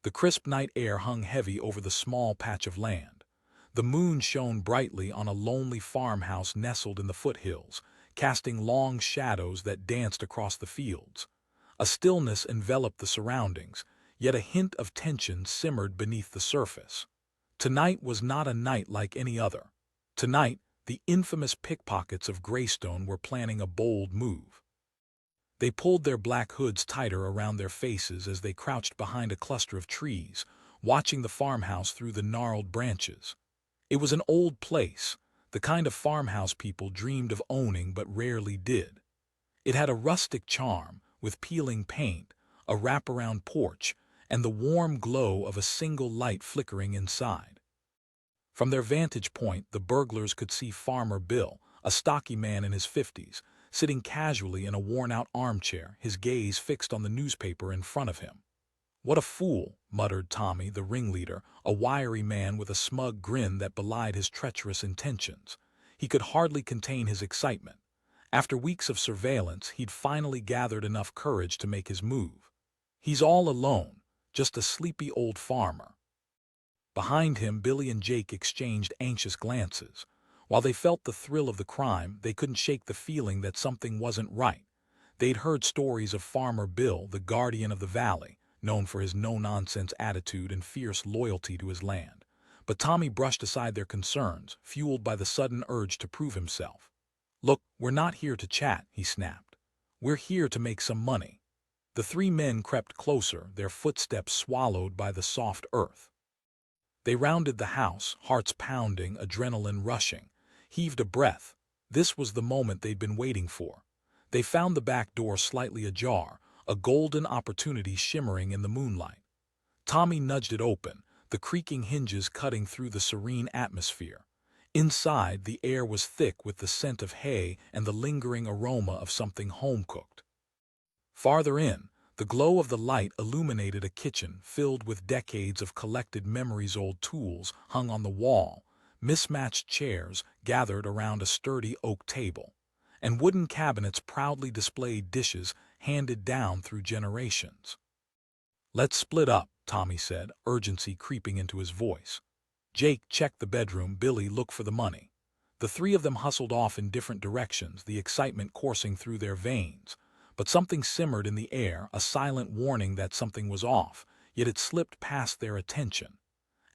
The crisp night air hung heavy over the small patch of land. The moon shone brightly on a lonely farmhouse nestled in the foothills, casting long shadows that danced across the fields. A stillness enveloped the surroundings, yet a hint of tension simmered beneath the surface. Tonight was not a night like any other. Tonight, the infamous pickpockets of Greystone were planning a bold move. They pulled their black hoods tighter around their faces as they crouched behind a cluster of trees, watching the farmhouse through the gnarled branches. It was an old place, the kind of farmhouse people dreamed of owning but rarely did. It had a rustic charm, with peeling paint, a wraparound porch, and the warm glow of a single light flickering inside. From their vantage point, the burglars could see Farmer Bill, a stocky man in his 50s, sitting casually in a worn-out armchair, his gaze fixed on the newspaper in front of him. "What a fool," muttered Tommy, the ringleader, a wiry man with a smug grin that belied his treacherous intentions. He could hardly contain his excitement. After weeks of surveillance, he'd finally gathered enough courage to make his move. He's all alone, just a sleepy old farmer. Behind him, Billy and Jake exchanged anxious glances. While they felt the thrill of the crime, they couldn't shake the feeling that something wasn't right. They'd heard stories of Farmer Bill, the guardian of the valley, known for his no-nonsense attitude and fierce loyalty to his land. But Tommy brushed aside their concerns, fueled by the sudden urge to prove himself. "Look, we're not here to chat," he snapped. "We're here to make some money." The three men crept closer, their footsteps swallowed by the soft earth. They rounded the house, hearts pounding, adrenaline rushing, heaved a breath. This was the moment they'd been waiting for. They found the back door slightly ajar, a golden opportunity shimmering in the moonlight. Tommy nudged it open, the creaking hinges cutting through the serene atmosphere. Inside, the air was thick with the scent of hay and the lingering aroma of something home-cooked. Farther in, the glow of the light illuminated a kitchen filled with decades of collected memories. Old tools hung on the wall, mismatched chairs gathered around a sturdy oak table, and wooden cabinets proudly displayed dishes handed down through generations. "Let's split up," Tommy said, urgency creeping into his voice. Jake checked the bedroom, Billy looked for the money. The three of them hustled off in different directions, the excitement coursing through their veins. But something simmered in the air, a silent warning that something was off, yet it slipped past their attention.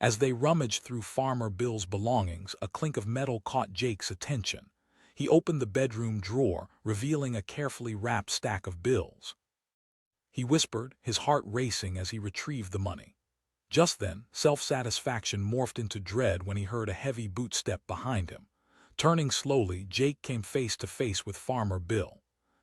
As they rummaged through Farmer Bill's belongings, a clink of metal caught Jake's attention. He opened the bedroom drawer, revealing a carefully wrapped stack of bills. He whispered, his heart racing as he retrieved the money. Just then, self-satisfaction morphed into dread when he heard a heavy boot step behind him. Turning slowly, Jake came face to face with Farmer Bill.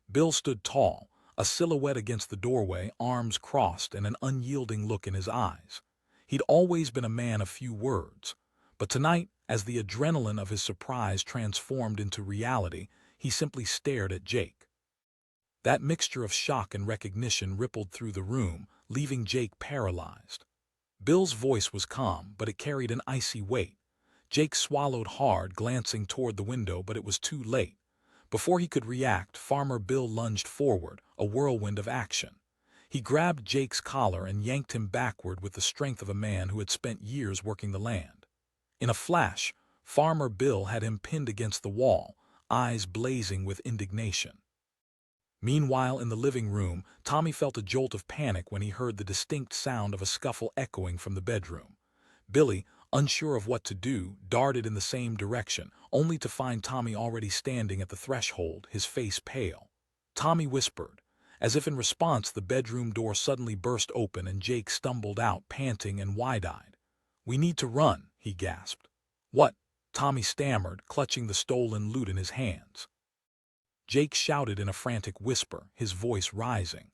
Bill stood tall, a silhouette against the doorway, arms crossed and an unyielding look in his eyes. He'd always been a man of few words, but tonight, as the adrenaline of his surprise transformed into reality, he simply stared at Jake. That mixture of shock and recognition rippled through the room, leaving Jake paralyzed. Bill's voice was calm, but it carried an icy weight. Jake swallowed hard, glancing toward the window, but it was too late. Before he could react, Farmer Bill lunged forward, a whirlwind of action. He grabbed Jake's collar and yanked him backward with the strength of a man who had spent years working the land. In a flash, Farmer Bill had him pinned against the wall, eyes blazing with indignation. Meanwhile, in the living room, Tommy felt a jolt of panic when he heard the distinct sound of a scuffle echoing from the bedroom. Billy, unsure of what to do, darted in the same direction, only to find Tommy already standing at the threshold, his face pale. Tommy whispered. As if in response, the bedroom door suddenly burst open and Jake stumbled out, panting and wide-eyed. "We need to run," he gasped. "What?" Tommy stammered, clutching the stolen loot in his hands. Jake shouted in a frantic whisper, his voice rising.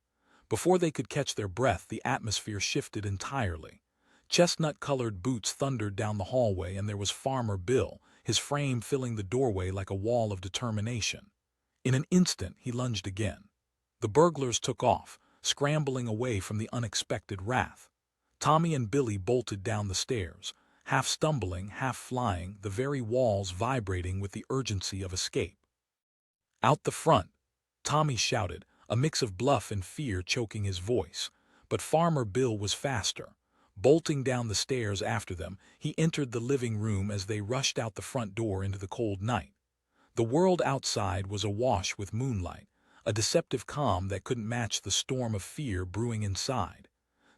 Before they could catch their breath, the atmosphere shifted entirely. Chestnut-colored boots thundered down the hallway, and there was Farmer Bill, his frame filling the doorway like a wall of determination. In an instant, he lunged again. The burglars took off, scrambling away from the unexpected wrath. Tommy and Billy bolted down the stairs, half stumbling, half flying, the very walls vibrating with the urgency of escape. "Out the front!" Tommy shouted, a mix of bluff and fear choking his voice. But Farmer Bill was faster. Bolting down the stairs after them, he entered the living room as they rushed out the front door into the cold night. The world outside was awash with moonlight, a deceptive calm that couldn't match the storm of fear brewing inside.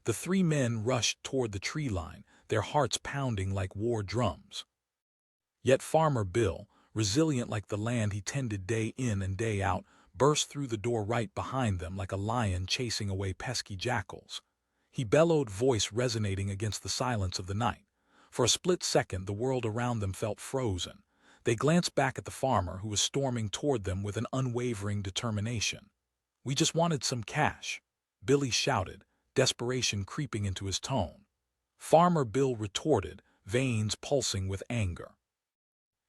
The three men rushed toward the tree line, their hearts pounding like war drums. Yet Farmer Bill, resilient like the land he tended day in and day out, burst through the door right behind them like a lion chasing away pesky jackals. He bellowed, voice resonating against the silence of the night. For a split second, the world around them felt frozen. They glanced back at the farmer who was storming toward them with an unwavering determination. "We just wanted some cash," Billy shouted, desperation creeping into his tone. Farmer Bill retorted, veins pulsing with anger.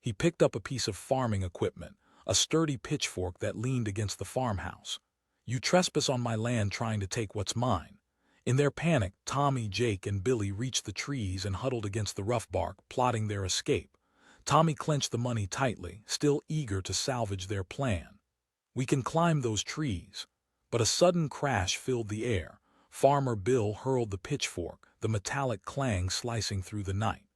He picked up a piece of farming equipment, a sturdy pitchfork that leaned against the farmhouse. "You trespass on my land trying to take what's mine." In their panic, Tommy, Jake, and Billy reached the trees and huddled against the rough bark, plotting their escape. Tommy clenched the money tightly, still eager to salvage their plan. "We can climb those trees." But a sudden crash filled the air. Farmer Bill hurled the pitchfork, the metallic clang slicing through the night.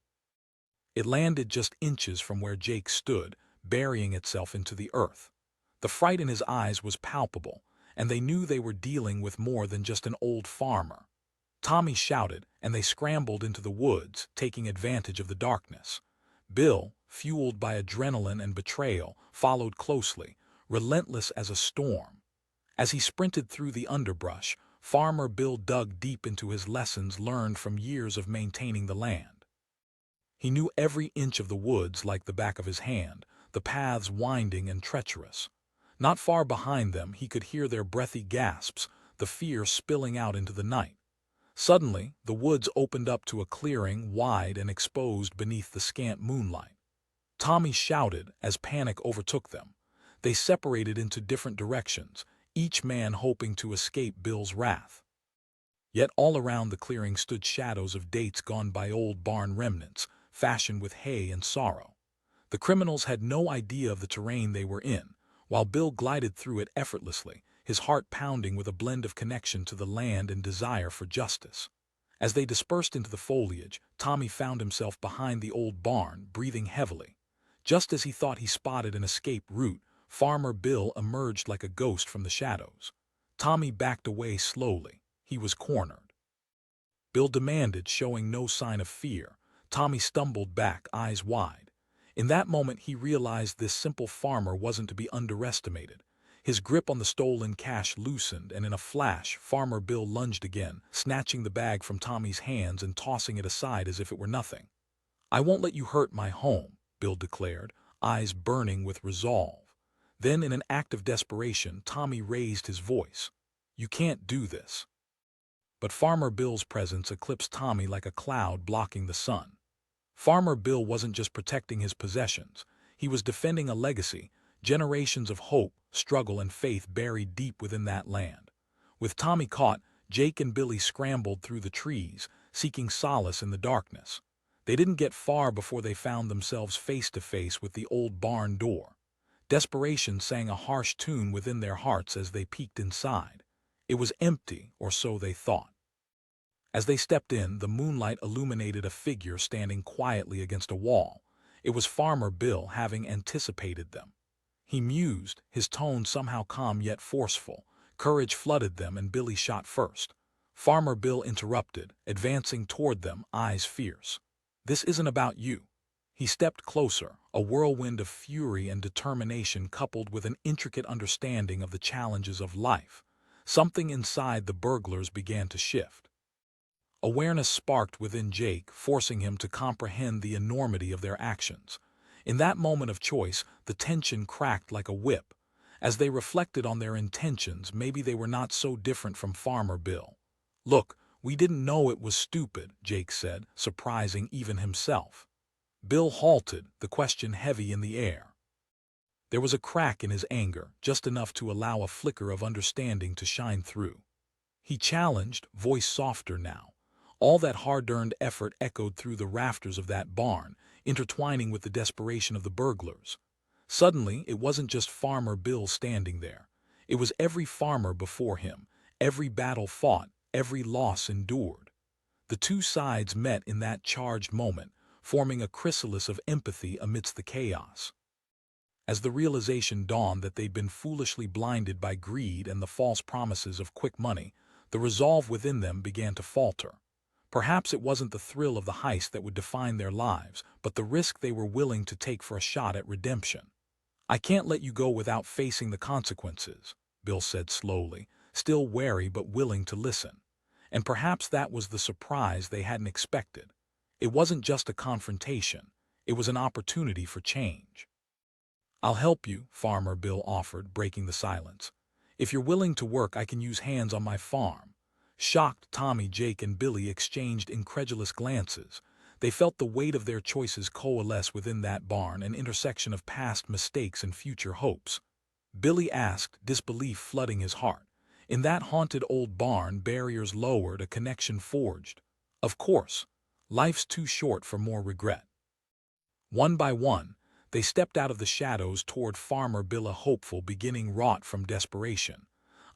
It landed just inches from where Jake stood, burying itself into the earth. The fright in his eyes was palpable, and they knew they were dealing with more than just an old farmer. Tommy shouted, and they scrambled into the woods, taking advantage of the darkness. Bill, fueled by adrenaline and betrayal, followed closely, relentless as a storm. As he sprinted through the underbrush, Farmer Bill dug deep into his lessons learned from years of maintaining the land. He knew every inch of the woods like the back of his hand, the paths winding and treacherous. Not far behind them, he could hear their breathy gasps, the fear spilling out into the night. Suddenly, the woods opened up to a clearing wide and exposed beneath the scant moonlight. Tommy shouted as panic overtook them. They separated into different directions, each man hoping to escape Bill's wrath. Yet all around the clearing stood shadows of dates gone by, old barn remnants, fashioned with hay and sorrow. The criminals had no idea of the terrain they were in, while Bill glided through it effortlessly, his heart pounding with a blend of connection to the land and desire for justice. As they dispersed into the foliage, Tommy found himself behind the old barn, breathing heavily. Just as he thought he spotted an escape route, Farmer Bill emerged like a ghost from the shadows. Tommy backed away slowly. He was cornered. Bill demanded, showing no sign of fear. Tommy stumbled back, eyes wide. In that moment, he realized this simple farmer wasn't to be underestimated. His grip on the stolen cash loosened, and in a flash, Farmer Bill lunged again, snatching the bag from Tommy's hands and tossing it aside as if it were nothing. "I won't let you hurt my home," Bill declared, eyes burning with resolve. Then, in an act of desperation, Tommy raised his voice. "You can't do this." But Farmer Bill's presence eclipsed Tommy like a cloud blocking the sun. Farmer Bill wasn't just protecting his possessions. He was defending a legacy, generations of hope, struggle, and faith buried deep within that land. With Tommy caught, Jake and Billy scrambled through the trees, seeking solace in the darkness. They didn't get far before they found themselves face to face with the old barn door. Desperation sang a harsh tune within their hearts as they peeked inside. It was empty, or so they thought. As they stepped in, the moonlight illuminated a figure standing quietly against a wall. It was Farmer Bill, having anticipated them. He mused, his tone somehow calm yet forceful. Courage flooded them, and Billy shot first. Farmer Bill interrupted, advancing toward them, eyes fierce. "This isn't about you." He stepped closer, a whirlwind of fury and determination coupled with an intricate understanding of the challenges of life. Something inside the burglars began to shift. Awareness sparked within Jake, forcing him to comprehend the enormity of their actions. In that moment of choice, the tension cracked like a whip. As they reflected on their intentions, maybe they were not so different from Farmer Bill. "Look, we didn't know it was stupid," Jake said, surprising even himself. Bill halted, the question heavy in the air. There was a crack in his anger, just enough to allow a flicker of understanding to shine through. He challenged, voice softer now. All that hard-earned effort echoed through the rafters of that barn, intertwining with the desperation of the burglars. Suddenly, it wasn't just Farmer Bill standing there. It was every farmer before him, every battle fought, every loss endured. The two sides met in that charged moment, forming a chrysalis of empathy amidst the chaos. As the realization dawned that they'd been foolishly blinded by greed and the false promises of quick money, the resolve within them began to falter. Perhaps it wasn't the thrill of the heist that would define their lives, but the risk they were willing to take for a shot at redemption. "I can't let you go without facing the consequences," Bill said slowly, still wary but willing to listen. And perhaps that was the surprise they hadn't expected. It wasn't just a confrontation, it was an opportunity for change. "I'll help you," Farmer Bill offered, breaking the silence. "If you're willing to work, I can use hands on my farm." Shocked, Tommy, Jake, and Billy exchanged incredulous glances. They felt the weight of their choices coalesce within that barn, an intersection of past mistakes and future hopes. Billy asked, disbelief flooding his heart. "In that haunted old barn, barriers lowered, a connection forged." "Of course. Life's too short for more regret." One by one, they stepped out of the shadows toward Farmer Bill, a hopeful beginning wrought from desperation.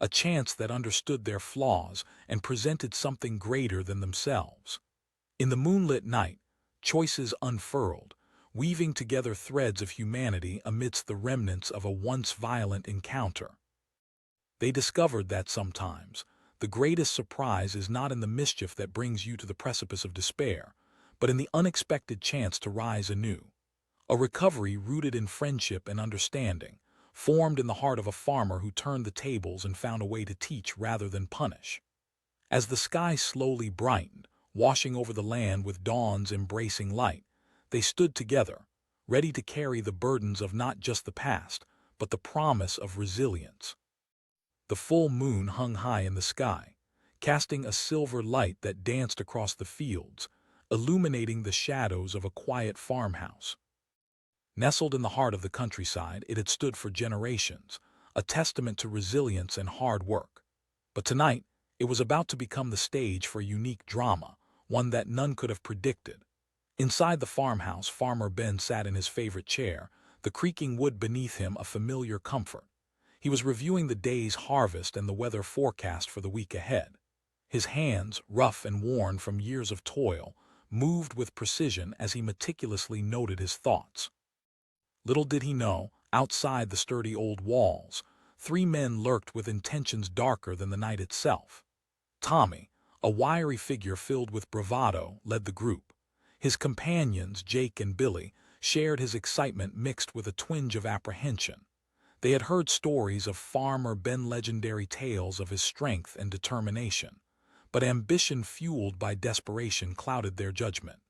A chance that understood their flaws and presented something greater than themselves. In the moonlit night, choices unfurled, weaving together threads of humanity amidst the remnants of a once violent encounter. They discovered that sometimes, the greatest surprise is not in the mischief that brings you to the precipice of despair, but in the unexpected chance to rise anew. A recovery rooted in friendship and understanding, formed in the heart of a farmer who turned the tables and found a way to teach rather than punish. As the sky slowly brightened, washing over the land with dawn's embracing light, they stood together, ready to carry the burdens of not just the past, but the promise of resilience. The full moon hung high in the sky, casting a silver light that danced across the fields, illuminating the shadows of a quiet farmhouse. Nestled in the heart of the countryside, it had stood for generations, a testament to resilience and hard work. But tonight, it was about to become the stage for a unique drama, one that none could have predicted. Inside the farmhouse, Farmer Ben sat in his favorite chair, the creaking wood beneath him a familiar comfort. He was reviewing the day's harvest and the weather forecast for the week ahead. His hands, rough and worn from years of toil, moved with precision as he meticulously noted his thoughts. Little did he know, outside the sturdy old walls, three men lurked with intentions darker than the night itself. Tommy, a wiry figure filled with bravado, led the group. His companions, Jake and Billy, shared his excitement mixed with a twinge of apprehension. They had heard stories of Farmer Ben, legendary tales of his strength and determination, but ambition fueled by desperation clouded their judgment.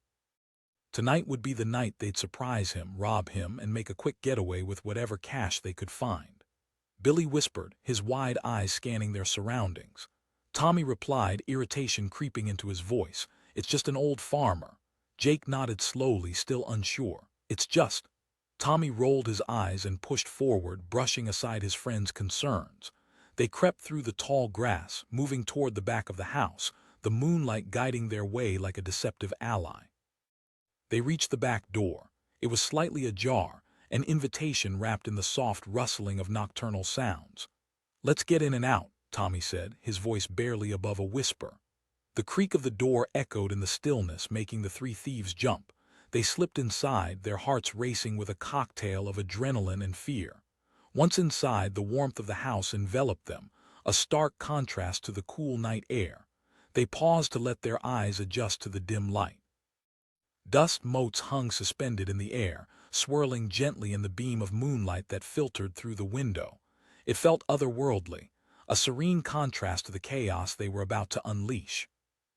Tonight would be the night they'd surprise him, rob him, and make a quick getaway with whatever cash they could find. Billy whispered, his wide eyes scanning their surroundings. Tommy replied, irritation creeping into his voice, "It's just an old farmer." Jake nodded slowly, still unsure. "It's just—" Tommy rolled his eyes and pushed forward, brushing aside his friend's concerns. They crept through the tall grass, moving toward the back of the house, the moonlight guiding their way like a deceptive ally. They reached the back door. It was slightly ajar, an invitation wrapped in the soft rustling of nocturnal sounds. "Let's get in and out," Tommy said, his voice barely above a whisper. The creak of the door echoed in the stillness, making the three thieves jump. They slipped inside, their hearts racing with a cocktail of adrenaline and fear. Once inside, the warmth of the house enveloped them, a stark contrast to the cool night air. They paused to let their eyes adjust to the dim light. Dust motes hung suspended in the air, swirling gently in the beam of moonlight that filtered through the window. It felt otherworldly, a serene contrast to the chaos they were about to unleash.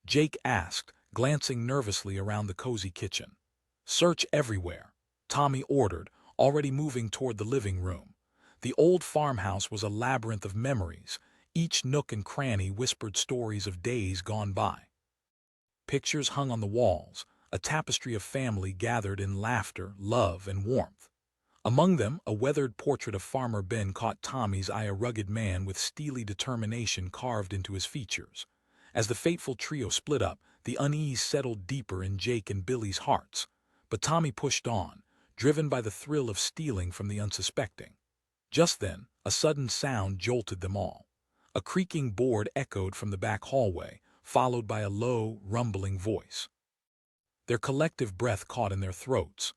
Jake asked, glancing nervously around the cozy kitchen. "Search everywhere," Tommy ordered, already moving toward the living room. The old farmhouse was a labyrinth of memories. Each nook and cranny whispered stories of days gone by. Pictures hung on the walls, a tapestry of family gathered in laughter, love, and warmth. Among them, a weathered portrait of Farmer Ben caught Tommy's eye, a rugged man with steely determination carved into his features. As the fateful trio split up, the unease settled deeper in Jake and Billy's hearts. But Tommy pushed on, driven by the thrill of stealing from the unsuspecting. Just then, a sudden sound jolted them all. A creaking board echoed from the back hallway, followed by a low, rumbling voice. Their collective breath caught in their throats.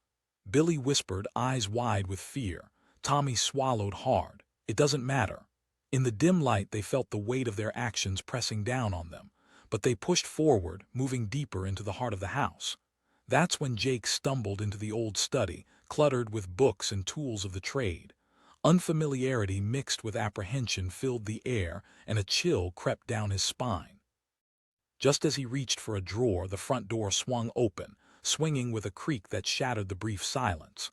Billy whispered, eyes wide with fear. Tommy swallowed hard. It doesn't matter. In the dim light they felt the weight of their actions pressing down on them, but they pushed forward, moving deeper into the heart of the house. That's when Jake stumbled into the old study, cluttered with books and tools of the trade. Unfamiliarity mixed with apprehension filled the air, and a chill crept down his spine. Just as he reached for a drawer, the front door swung open, swinging with a creak that shattered the brief silence.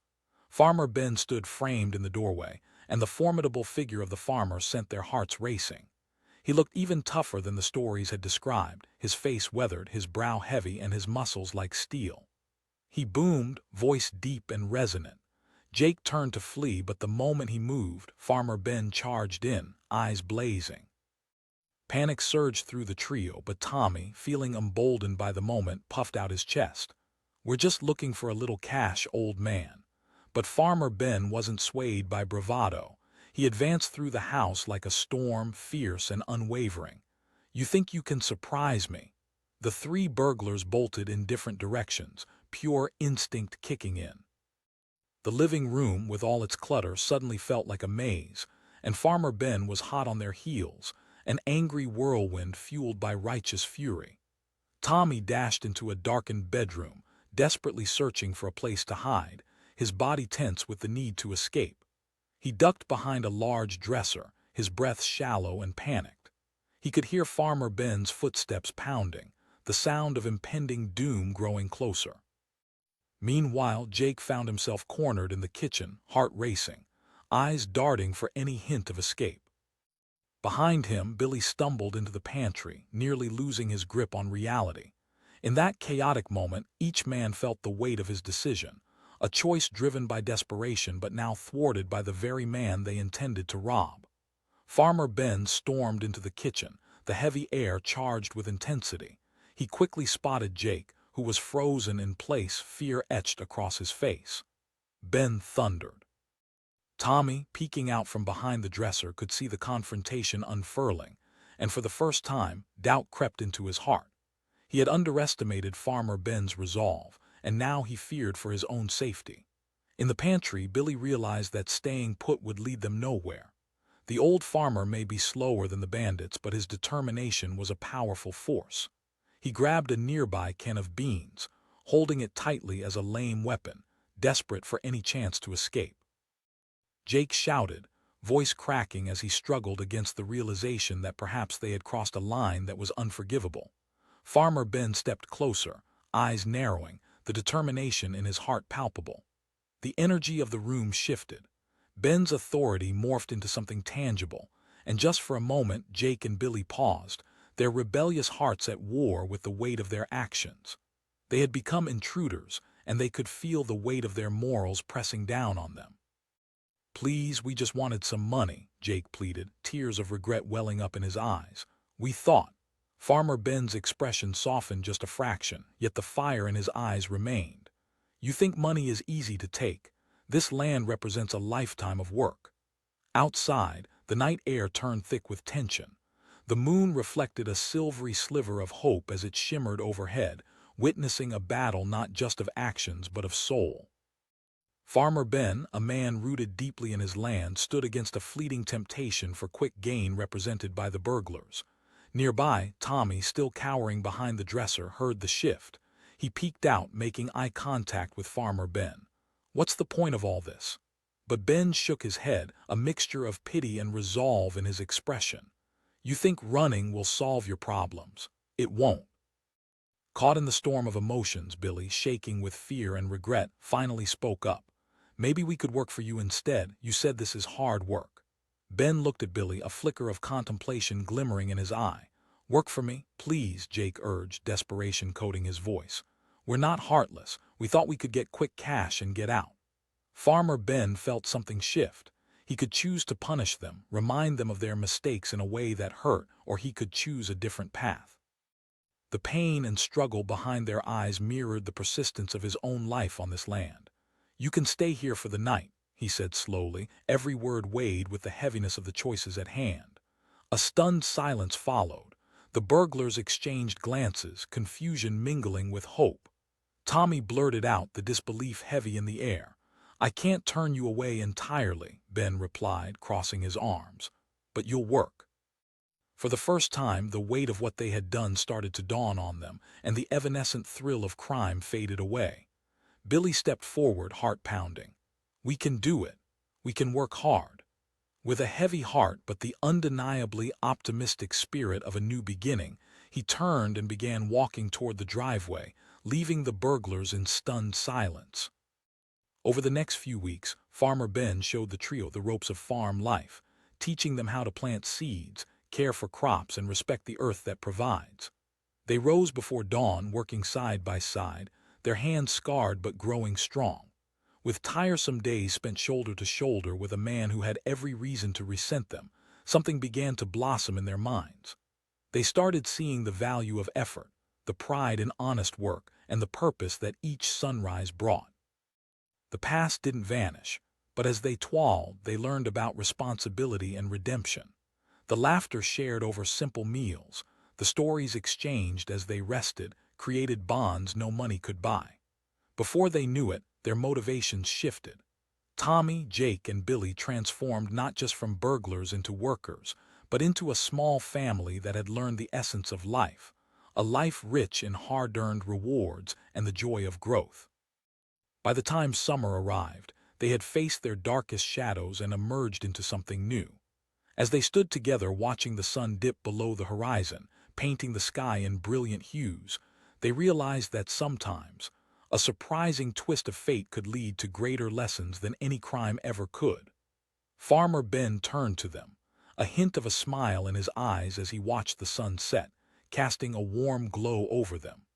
Farmer Ben stood framed in the doorway, and the formidable figure of the farmer sent their hearts racing. He looked even tougher than the stories had described, his face weathered, his brow heavy, and his muscles like steel. He boomed, voice deep and resonant. Jake turned to flee, but the moment he moved, Farmer Ben charged in, eyes blazing. Panic surged through the trio, but Tommy, feeling emboldened by the moment, puffed out his chest. "We're just looking for a little cash, old man." But Farmer Ben wasn't swayed by bravado. He advanced through the house like a storm, fierce and unwavering. "You think you can surprise me?" The three burglars bolted in different directions, pure instinct kicking in. The living room, with all its clutter, suddenly felt like a maze, and Farmer Ben was hot on their heels, an angry whirlwind fueled by righteous fury. Tommy dashed into a darkened bedroom, desperately searching for a place to hide, his body tense with the need to escape. He ducked behind a large dresser, his breath shallow and panicked. He could hear Farmer Ben's footsteps pounding, the sound of impending doom growing closer. Meanwhile, Jake found himself cornered in the kitchen, heart racing, eyes darting for any hint of escape. Behind him, Billy stumbled into the pantry, nearly losing his grip on reality. In that chaotic moment, each man felt the weight of his decision, a choice driven by desperation but now thwarted by the very man they intended to rob. Farmer Ben stormed into the kitchen, the heavy air charged with intensity. He quickly spotted Jake, who was frozen in place, fear etched across his face. Ben thundered. Tommy, peeking out from behind the dresser, could see the confrontation unfurling, and for the first time, doubt crept into his heart. He had underestimated Farmer Ben's resolve, and now he feared for his own safety. In the pantry, Billy realized that staying put would lead them nowhere. The old farmer may be slower than the bandits, but his determination was a powerful force. He grabbed a nearby can of beans, holding it tightly as a lame weapon, desperate for any chance to escape. Jake shouted, voice cracking as he struggled against the realization that perhaps they had crossed a line that was unforgivable. Farmer Ben stepped closer, eyes narrowing, the determination in his heart palpable. The energy of the room shifted. Ben's authority morphed into something tangible, and just for a moment Jake and Billy paused, their rebellious hearts at war with the weight of their actions. They had become intruders, and they could feel the weight of their morals pressing down on them. "Please, we just wanted some money," Jake pleaded, tears of regret welling up in his eyes. "We thought." Farmer Ben's expression softened just a fraction, yet the fire in his eyes remained. "You think money is easy to take. This land represents a lifetime of work." Outside, the night air turned thick with tension. The moon reflected a silvery sliver of hope as it shimmered overhead, witnessing a battle not just of actions but of soul. Farmer Ben, a man rooted deeply in his land, stood against a fleeting temptation for quick gain represented by the burglars. Nearby, Tommy, still cowering behind the dresser, heard the shift. He peeked out, making eye contact with Farmer Ben. "What's the point of all this?" But Ben shook his head, a mixture of pity and resolve in his expression. "You think running will solve your problems. It won't." Caught in the storm of emotions, Billy, shaking with fear and regret, finally spoke up. "Maybe we could work for you instead. You said this is hard work." Ben looked at Billy, a flicker of contemplation glimmering in his eye. "Work for me, please," Jake urged, desperation coating his voice. "We're not heartless. We thought we could get quick cash and get out." Farmer Ben felt something shift. He could choose to punish them, remind them of their mistakes in a way that hurt, or he could choose a different path. The pain and struggle behind their eyes mirrored the persistence of his own life on this land. "You can stay here for the night," he said slowly, every word weighed with the heaviness of the choices at hand. A stunned silence followed. The burglars exchanged glances, confusion mingling with hope. Tommy blurted out, the disbelief heavy in the air. "I can't turn you away entirely," Ben replied, crossing his arms. "But you'll work." For the first time, the weight of what they had done started to dawn on them, and the evanescent thrill of crime faded away. Billy stepped forward, heart pounding. "We can do it. We can work hard." With a heavy heart but the undeniably optimistic spirit of a new beginning, he turned and began walking toward the driveway, leaving the burglars in stunned silence. Over the next few weeks, Farmer Ben showed the trio the ropes of farm life, teaching them how to plant seeds, care for crops, and respect the earth that provides. They rose before dawn, working side by side, their hands scarred but growing strong. With tiresome days spent shoulder to shoulder with a man who had every reason to resent them, something began to blossom in their minds. They started seeing the value of effort, the pride in honest work, and the purpose that each sunrise brought. The past didn't vanish, but as they toiled, they learned about responsibility and redemption. The laughter shared over simple meals, the stories exchanged as they rested, created bonds no money could buy. Before they knew it, their motivations shifted. Tommy, Jake, and Billy transformed not just from burglars into workers, but into a small family that had learned the essence of life, a life rich in hard-earned rewards and the joy of growth. By the time summer arrived, they had faced their darkest shadows and emerged into something new. As they stood together watching the sun dip below the horizon, painting the sky in brilliant hues, they realized that sometimes a surprising twist of fate could lead to greater lessons than any crime ever could. Farmer Ben turned to them, a hint of a smile in his eyes as he watched the sun set, casting a warm glow over them.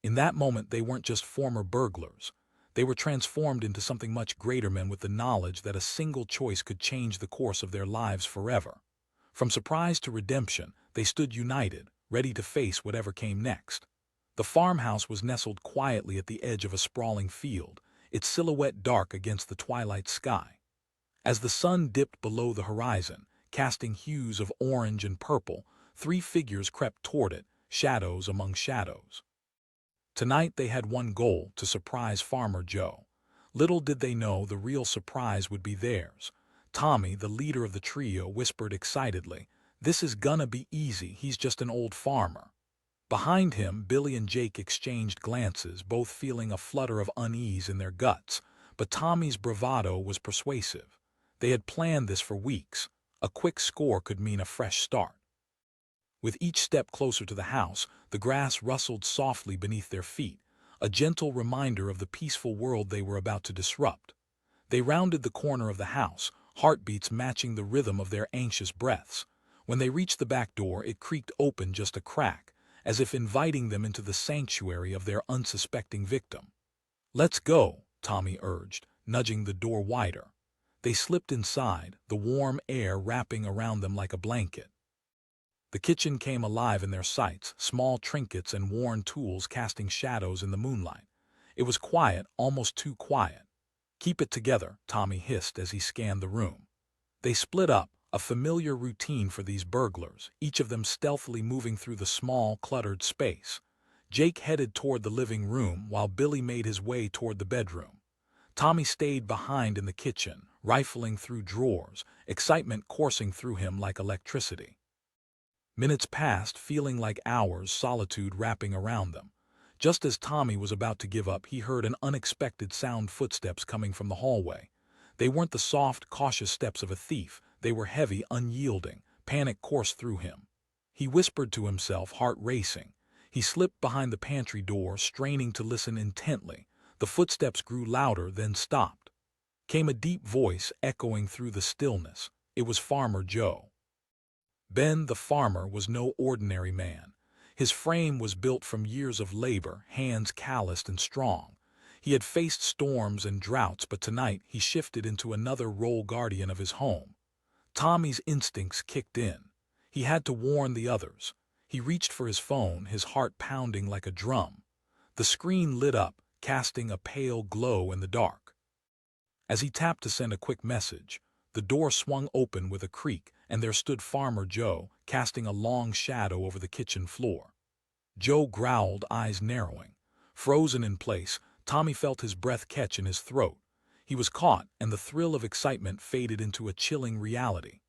In that moment, they weren't just former burglars. They were transformed into something much greater, men with the knowledge that a single choice could change the course of their lives forever. From surprise to redemption, they stood united, ready to face whatever came next. The farmhouse was nestled quietly at the edge of a sprawling field, its silhouette dark against the twilight sky. As the sun dipped below the horizon, casting hues of orange and purple, three figures crept toward it, shadows among shadows. Tonight they had one goal: to surprise Farmer Joe. Little did they know the real surprise would be theirs. Tommy, the leader of the trio, whispered excitedly, "This is gonna be easy, he's just an old farmer." Behind him, Billy and Jake exchanged glances, both feeling a flutter of unease in their guts, but Tommy's bravado was persuasive. They had planned this for weeks. A quick score could mean a fresh start. With each step closer to the house, the grass rustled softly beneath their feet, a gentle reminder of the peaceful world they were about to disrupt. They rounded the corner of the house, heartbeats matching the rhythm of their anxious breaths. When they reached the back door, it creaked open just a crack, as if inviting them into the sanctuary of their unsuspecting victim. "Let's go," Tommy urged, nudging the door wider. They slipped inside, the warm air wrapping around them like a blanket. The kitchen came alive in their sights, small trinkets and worn tools casting shadows in the moonlight. It was quiet, almost too quiet. "Keep it together," Tommy hissed as he scanned the room. They split up, a familiar routine for these burglars, each of them stealthily moving through the small, cluttered space. Jake headed toward the living room, while Billy made his way toward the bedroom. Tommy stayed behind in the kitchen, rifling through drawers, excitement coursing through him like electricity. Minutes passed, feeling like hours, solitude wrapping around them. Just as Tommy was about to give up, he heard an unexpected sound: footsteps coming from the hallway. They weren't the soft, cautious steps of a thief. They were heavy, unyielding. Panic coursed through him. He whispered to himself, heart racing. He slipped behind the pantry door, straining to listen intently. The footsteps grew louder, then stopped. Came a deep voice echoing through the stillness. It was Farmer Joe. Ben, the farmer, was no ordinary man. His frame was built from years of labor, hands calloused and strong. He had faced storms and droughts, but tonight he shifted into another role: guardian of his home. Tommy's instincts kicked in. He had to warn the others. He reached for his phone, his heart pounding like a drum. The screen lit up, casting a pale glow in the dark. As he tapped to send a quick message, the door swung open with a creak, and there stood Farmer Joe, casting a long shadow over the kitchen floor. Joe growled, eyes narrowing. Frozen in place, Tommy felt his breath catch in his throat. He was caught, and the thrill of excitement faded into a chilling reality.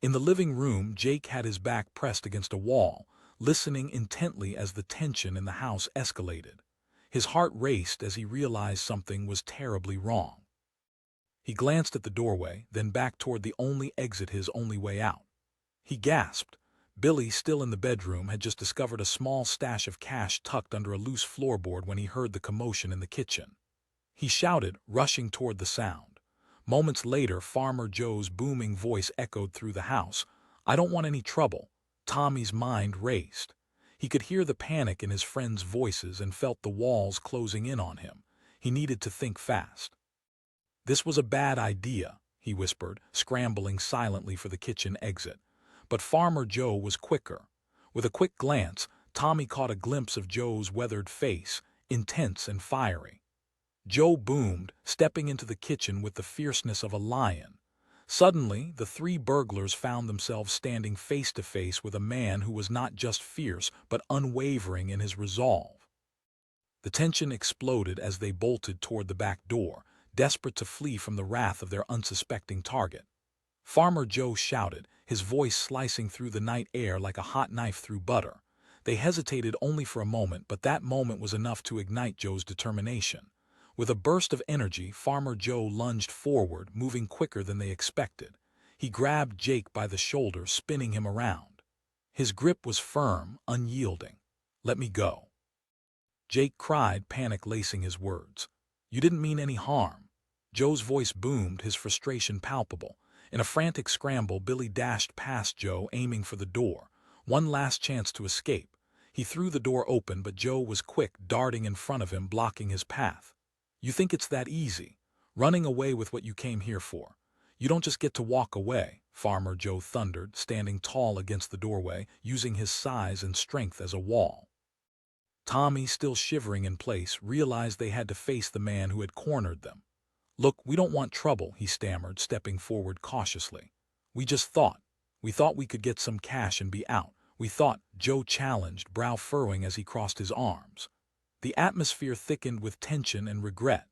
In the living room, Jake had his back pressed against a wall, listening intently as the tension in the house escalated. His heart raced as he realized something was terribly wrong. He glanced at the doorway, then back toward the only exit, his only way out. He gasped. Billy, still in the bedroom, had just discovered a small stash of cash tucked under a loose floorboard when he heard the commotion in the kitchen. He shouted, rushing toward the sound. Moments later, Farmer Joe's booming voice echoed through the house. "I don't want any trouble." Tommy's mind raced. He could hear the panic in his friends' voices and felt the walls closing in on him. He needed to think fast. "This was a bad idea," he whispered, scrambling silently for the kitchen exit. But Farmer Joe was quicker. With a quick glance, Tommy caught a glimpse of Joe's weathered face, intense and fiery. Joe boomed, stepping into the kitchen with the fierceness of a lion. Suddenly, the three burglars found themselves standing face to face with a man who was not just fierce but unwavering in his resolve. The tension exploded as they bolted toward the back door, desperate to flee from the wrath of their unsuspecting target. Farmer Joe shouted, his voice slicing through the night air like a hot knife through butter. They hesitated only for a moment, but that moment was enough to ignite Joe's determination. With a burst of energy, Farmer Joe lunged forward, moving quicker than they expected. He grabbed Jake by the shoulder, spinning him around. His grip was firm, unyielding. "Let me go," Jake cried, panic lacing his words. "You didn't mean any harm." Joe's voice boomed, his frustration palpable. In a frantic scramble, Billy dashed past Joe, aiming for the door. One last chance to escape. He threw the door open, but Joe was quick, darting in front of him, blocking his path. "You think it's that easy? Running away with what you came here for? You don't just get to walk away," Farmer Joe thundered, standing tall against the doorway, using his size and strength as a wall. Tommy, still shivering in place, realized they had to face the man who had cornered them. "Look, we don't want trouble," he stammered, stepping forward cautiously. We thought we could get some cash and be out. We thought," Joe challenged, brow furrowing as he crossed his arms. The atmosphere thickened with tension and regret.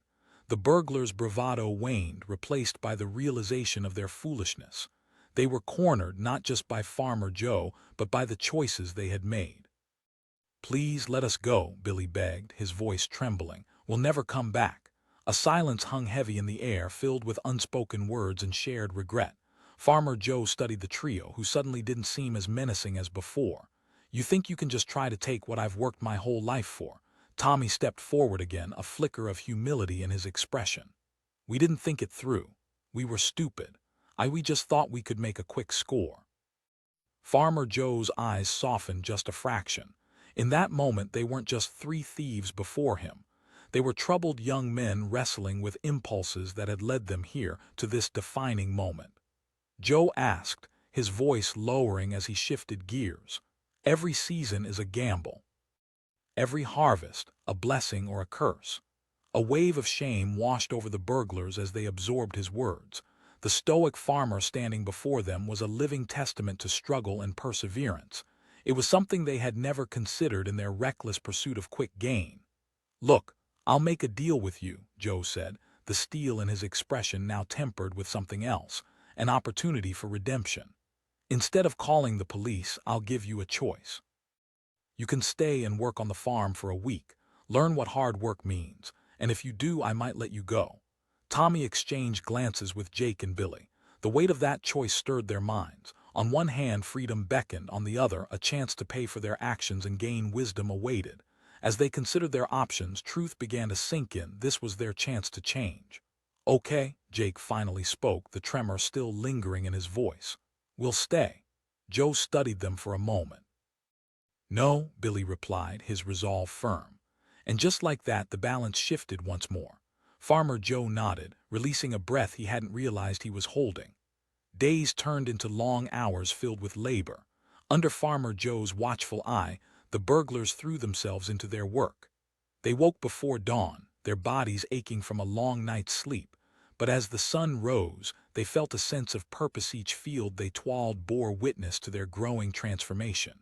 The burglars' bravado waned, replaced by the realization of their foolishness. They were cornered not just by Farmer Joe, but by the choices they had made. "Please let us go," Billy begged, his voice trembling. "We'll never come back." A silence hung heavy in the air, filled with unspoken words and shared regret. Farmer Joe studied the trio, who suddenly didn't seem as menacing as before. "You think you can just try to take what I've worked my whole life for?" Tommy stepped forward again, a flicker of humility in his expression. "We didn't think it through. We were stupid. We just thought we could make a quick score." Farmer Joe's eyes softened just a fraction. In that moment, they weren't just three thieves before him. They were troubled young men wrestling with impulses that had led them here, to this defining moment. Joe asked, his voice lowering as he shifted gears. "Every season is a gamble. Every harvest, a blessing or a curse." A wave of shame washed over the burglars as they absorbed his words. The stoic farmer standing before them was a living testament to struggle and perseverance. It was something they had never considered in their reckless pursuit of quick gain. "Look, I'll make a deal with you," Joe said, the steel in his expression now tempered with something else, an opportunity for redemption. "Instead of calling the police, I'll give you a choice. You can stay and work on the farm for a week, learn what hard work means, and if you do, I might let you go." Tommy exchanged glances with Jake and Billy. The weight of that choice stirred their minds. On one hand, freedom beckoned; on the other, a chance to pay for their actions and gain wisdom awaited. As they considered their options, truth began to sink in. This was their chance to change. "Okay," Jake finally spoke, the tremor still lingering in his voice. "We'll stay." Joe studied them for a moment. "No," Billy replied, his resolve firm. And just like that, the balance shifted once more. Farmer Joe nodded, releasing a breath he hadn't realized he was holding. Days turned into long hours filled with labor. Under Farmer Joe's watchful eye, the burglars threw themselves into their work. They woke before dawn, their bodies aching from a long night's sleep, But as the sun rose, they felt a sense of purpose. Each field they toiled bore witness to their growing transformation.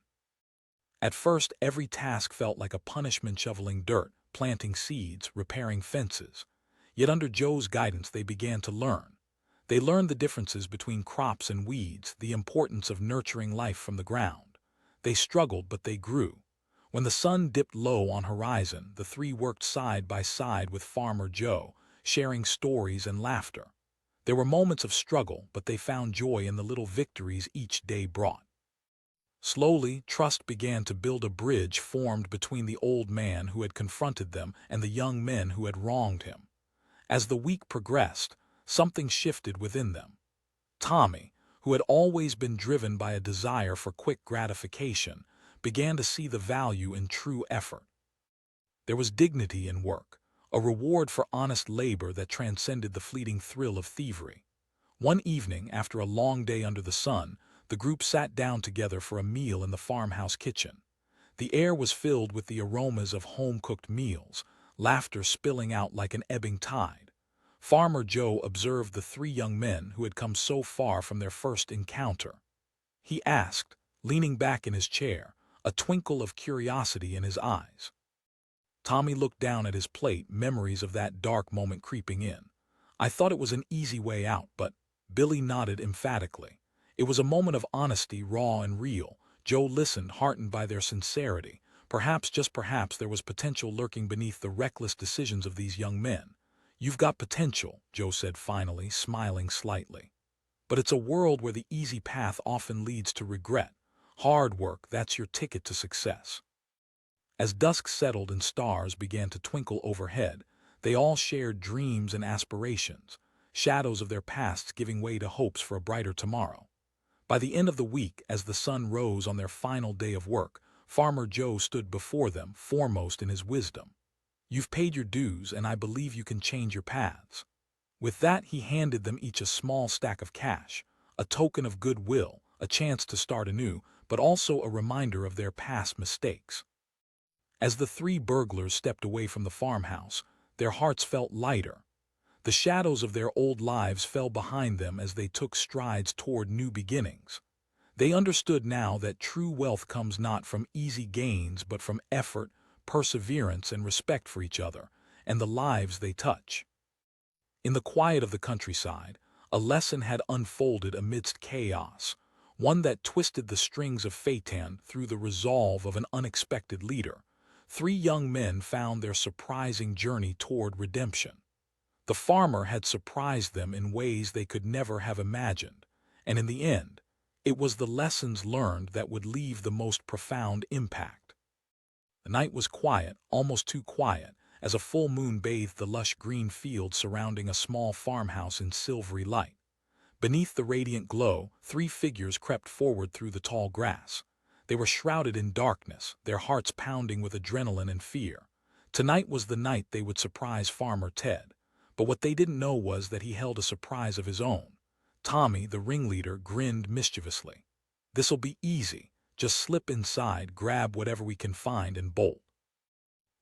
At first, every task felt like a punishment: shoveling dirt, planting seeds, repairing fences. Yet under Joe's guidance they began to learn. They learned the differences between crops and weeds, the importance of nurturing life from the ground. They struggled, but they grew. When the sun dipped low on horizon, the three worked side by side with Farmer Joe, sharing stories and laughter. There were moments of struggle, but they found joy in the little victories each day brought. Slowly, trust began to build. A bridge formed between the old man who had confronted them and the young men who had wronged him. As the week progressed, something shifted within them. Tommy, who had always been driven by a desire for quick gratification, began to see the value in true effort. There was dignity in work, a reward for honest labor that transcended the fleeting thrill of thievery. One evening, after a long day under the sun, the group sat down together for a meal in the farmhouse kitchen. The air was filled with the aromas of home-cooked meals, laughter spilling out like an ebbing tide. Farmer Joe observed the three young men who had come so far from their first encounter. He asked, leaning back in his chair, a twinkle of curiosity in his eyes. Tommy looked down at his plate, memories of that dark moment creeping in. "I thought it was an easy way out, but—" Billy nodded emphatically. It was a moment of honesty, raw and real. Joe listened, heartened by their sincerity. Perhaps, just perhaps, there was potential lurking beneath the reckless decisions of these young men. "You've got potential," Joe said finally, smiling slightly. "But it's a world where the easy path often leads to regret. Hard work, that's your ticket to success." As dusk settled and stars began to twinkle overhead, they all shared dreams and aspirations, shadows of their pasts giving way to hopes for a brighter tomorrow. By the end of the week, as the sun rose on their final day of work, Farmer Joe stood before them, foremost in his wisdom. "You've paid your dues, and I believe you can change your paths." With that, he handed them each a small stack of cash, a token of goodwill, a chance to start anew, but also a reminder of their past mistakes. As the three burglars stepped away from the farmhouse, their hearts felt lighter. The shadows of their old lives fell behind them as they took strides toward new beginnings. They understood now that true wealth comes not from easy gains but from effort, perseverance, and respect for each other and the lives they touch. In the quiet of the countryside, a lesson had unfolded amidst chaos, one that twisted the strings of fate through the resolve of an unexpected leader. Three young men found their surprising journey toward redemption. The farmer had surprised them in ways they could never have imagined, and in the end, it was the lessons learned that would leave the most profound impact. The night was quiet, almost too quiet, as a full moon bathed the lush green fields surrounding a small farmhouse in silvery light. Beneath the radiant glow, three figures crept forward through the tall grass. They were shrouded in darkness, their hearts pounding with adrenaline and fear. Tonight was the night they would surprise Farmer Ted. But what they didn't know was that he held a surprise of his own. Tommy, the ringleader, grinned mischievously. "This'll be easy. Just slip inside, grab whatever we can find, and bolt."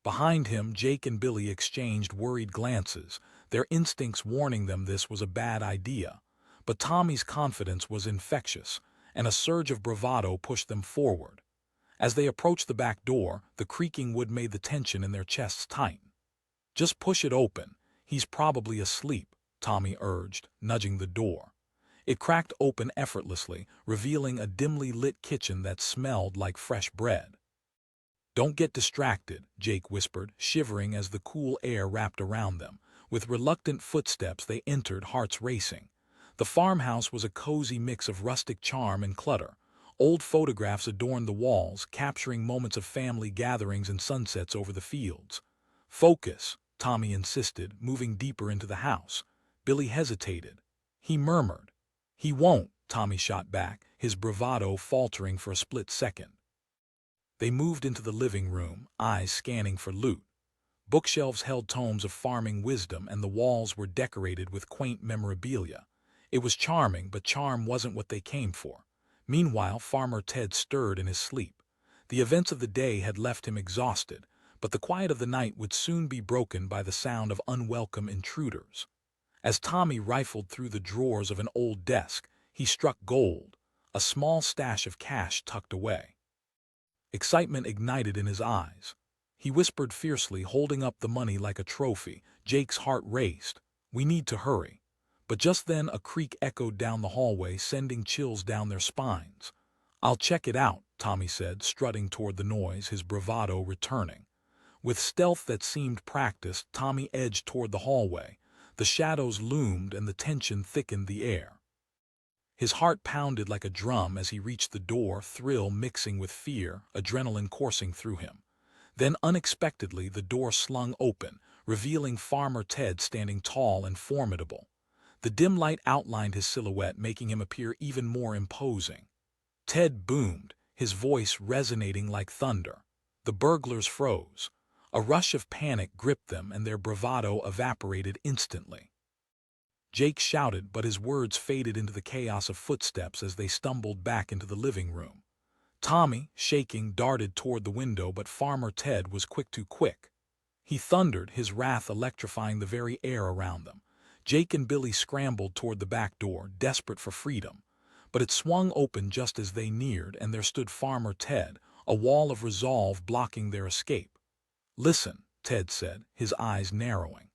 Behind him, Jake and Billy exchanged worried glances, their instincts warning them this was a bad idea. But Tommy's confidence was infectious, and a surge of bravado pushed them forward. As they approached the back door, the creaking wood made the tension in their chests tighten. "Just push it open. He's probably asleep," Tommy urged, nudging the door. It cracked open effortlessly, revealing a dimly lit kitchen that smelled like fresh bread. "Don't get distracted," Jake whispered, shivering as the cool air wrapped around them. With reluctant footsteps they entered, hearts racing. The farmhouse was a cozy mix of rustic charm and clutter. Old photographs adorned the walls, capturing moments of family gatherings and sunsets over the fields. "Focus," Tommy insisted, moving deeper into the house. Billy hesitated. He murmured. "He won't," Tommy shot back, his bravado faltering for a split second. They moved into the living room, eyes scanning for loot. Bookshelves held tomes of farming wisdom, and the walls were decorated with quaint memorabilia. It was charming, but charm wasn't what they came for. Meanwhile, Farmer Ted stirred in his sleep. The events of the day had left him exhausted, but the quiet of the night would soon be broken by the sound of unwelcome intruders. As Tommy rifled through the drawers of an old desk, he struck gold, a small stash of cash tucked away. Excitement ignited in his eyes. He whispered fiercely, holding up the money like a trophy. Jake's heart raced. "We need to hurry." But just then a creak echoed down the hallway, sending chills down their spines. "I'll check it out," Tommy said, strutting toward the noise, his bravado returning. With stealth that seemed practiced, Tommy edged toward the hallway. The shadows loomed and the tension thickened the air. His heart pounded like a drum as he reached the door, thrill mixing with fear, adrenaline coursing through him. Then unexpectedly the door slung open, revealing Farmer Ted standing tall and formidable. The dim light outlined his silhouette, making him appear even more imposing. Ted boomed, his voice resonating like thunder. The burglars froze. A rush of panic gripped them and their bravado evaporated instantly. Jake shouted, but his words faded into the chaos of footsteps as they stumbled back into the living room. Tommy, shaking, darted toward the window, but Farmer Ted was too quick. He thundered, his wrath electrifying the very air around them. Jake and Billy scrambled toward the back door, desperate for freedom. But it swung open just as they neared, and there stood Farmer Ted, a wall of resolve blocking their escape. "Listen," Ted said, his eyes narrowing.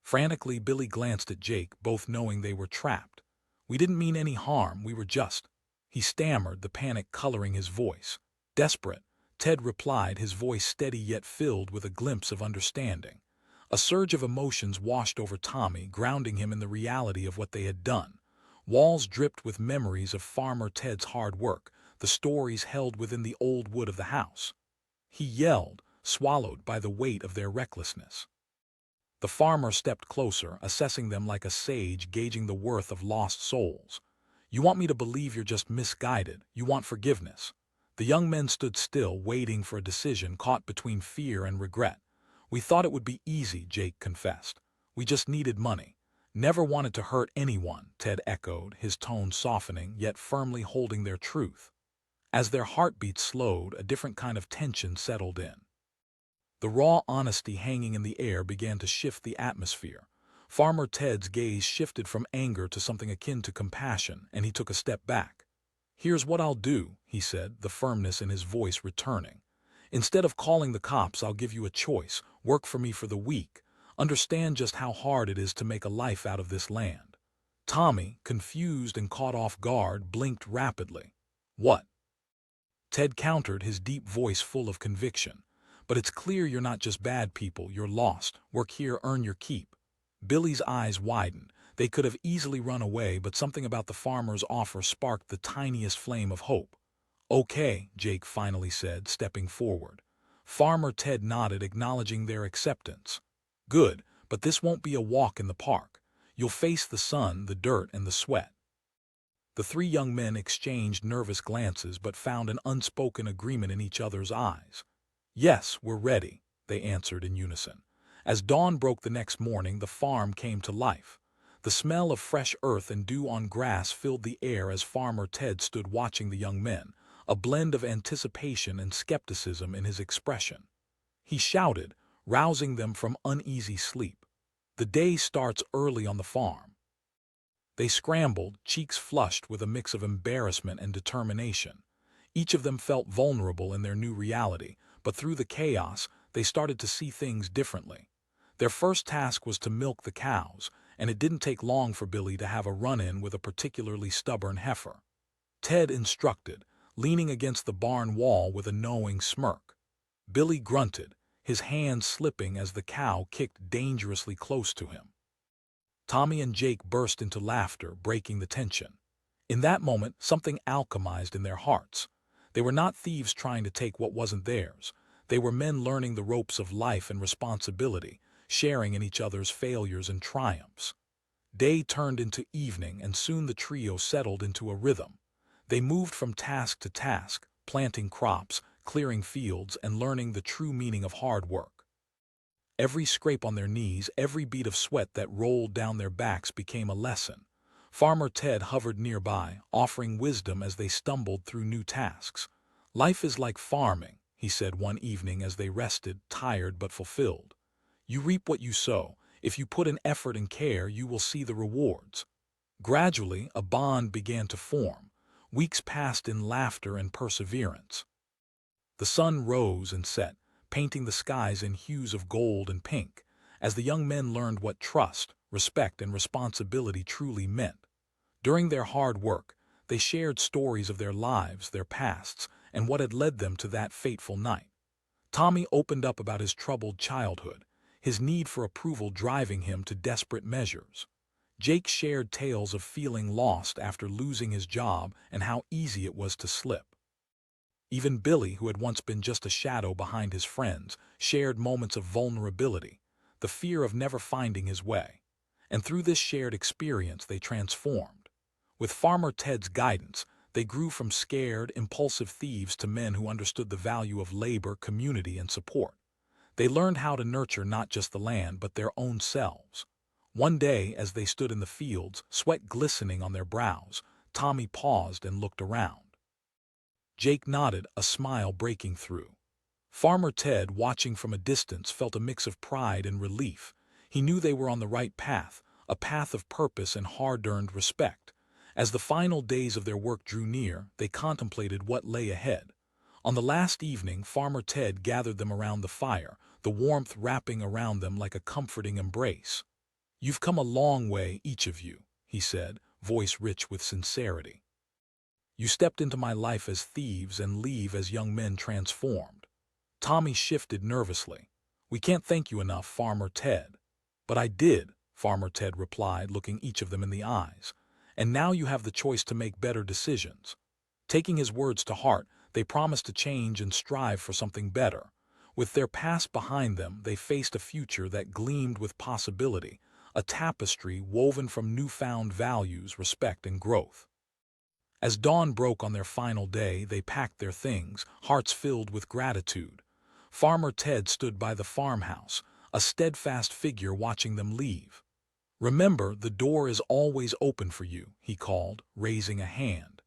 Frantically, Billy glanced at Jake, both knowing they were trapped. "We didn't mean any harm, we were just—" He stammered, the panic coloring his voice. "Desperate," Ted replied, his voice steady yet filled with a glimpse of understanding. A surge of emotions washed over Tommy, grounding him in the reality of what they had done. Walls dripped with memories of Farmer Ted's hard work, the stories held within the old wood of the house. He yelled, swallowed by the weight of their recklessness. The farmer stepped closer, assessing them like a sage gauging the worth of lost souls. "You want me to believe you're just misguided. You want forgiveness." The young men stood still, waiting for a decision, caught between fear and regret. "We thought it would be easy," Jake confessed. "We just needed money." "Never wanted to hurt anyone," Ted echoed, his tone softening, yet firmly holding their truth. As their heartbeats slowed, a different kind of tension settled in. The raw honesty hanging in the air began to shift the atmosphere. Farmer Ted's gaze shifted from anger to something akin to compassion, and he took a step back. "Here's what I'll do," he said, the firmness in his voice returning. "Instead of calling the cops, I'll give you a choice. Work for me for the week. Understand just how hard it is to make a life out of this land." Tommy, confused and caught off guard, blinked rapidly. "What?" Ted countered, his deep voice full of conviction. "But it's clear you're not just bad people, you're lost. Work here, earn your keep." Billy's eyes widened. They could have easily run away, but something about the farmer's offer sparked the tiniest flame of hope. "Okay," Jake finally said, stepping forward. Farmer Ted nodded, acknowledging their acceptance. "Good, but this won't be a walk in the park. You'll face the sun, the dirt, and the sweat." The three young men exchanged nervous glances, but found an unspoken agreement in each other's eyes. "Yes, we're ready," they answered in unison. As dawn broke the next morning, the farm came to life. The smell of fresh earth and dew on grass filled the air as Farmer Ted stood watching the young men, a blend of anticipation and skepticism in his expression. He shouted, rousing them from uneasy sleep. "The day starts early on the farm." They scrambled, cheeks flushed with a mix of embarrassment and determination. Each of them felt vulnerable in their new reality, but through the chaos, they started to see things differently. Their first task was to milk the cows, and it didn't take long for Billy to have a run-in with a particularly stubborn heifer. Ted instructed, leaning against the barn wall with a knowing smirk. Billy grunted, his hands slipping as the cow kicked dangerously close to him. Tommy and Jake burst into laughter, breaking the tension. In that moment, something alchemized in their hearts. They were not thieves trying to take what wasn't theirs. They were men learning the ropes of life and responsibility, sharing in each other's failures and triumphs. Day turned into evening, and soon the trio settled into a rhythm. They moved from task to task, planting crops, clearing fields, and learning the true meaning of hard work. Every scrape on their knees, every bead of sweat that rolled down their backs became a lesson. Farmer Ted hovered nearby, offering wisdom as they stumbled through new tasks. "Life is like farming," he said one evening as they rested, tired but fulfilled. "You reap what you sow. If you put in effort and care, you will see the rewards. Gradually, a bond began to form. Weeks passed in laughter and perseverance. The sun rose and set, painting the skies in hues of gold and pink, as the young men learned what trust, respect, and responsibility truly meant. During their hard work, they shared stories of their lives, their pasts, and what had led them to that fateful night. Tommy opened up about his troubled childhood, his need for approval driving him to desperate measures. Jake shared tales of feeling lost after losing his job and how easy it was to slip. Even Billy, who had once been just a shadow behind his friends, shared moments of vulnerability, the fear of never finding his way. And through this shared experience, they transformed. With Farmer Ted's guidance, they grew from scared, impulsive thieves to men who understood the value of labor, community, and support. They learned how to nurture not just the land, but their own selves. One day, as they stood in the fields, sweat glistening on their brows, Tommy paused and looked around. Jake nodded, a smile breaking through. Farmer Ted, watching from a distance, felt a mix of pride and relief. He knew they were on the right path, a path of purpose and hard-earned respect. As the final days of their work drew near, they contemplated what lay ahead. On the last evening, Farmer Ted gathered them around the fire, the warmth wrapping around them like a comforting embrace. "You've come a long way, each of you," he said, voice rich with sincerity. "You stepped into my life as thieves and leave as young men transformed." Tommy shifted nervously. "We can't thank you enough, Farmer Ted." "But I did," Farmer Ted replied, looking each of them in the eyes. "And now you have the choice to make better decisions." Taking his words to heart, they promised to change and strive for something better. With their past behind them, they faced a future that gleamed with possibility, a tapestry woven from newfound values, respect, and growth. As dawn broke on their final day, they packed their things, hearts filled with gratitude. Farmer Ted stood by the farmhouse, a steadfast figure watching them leave. "Remember, the door is always open for you," he called, raising a hand.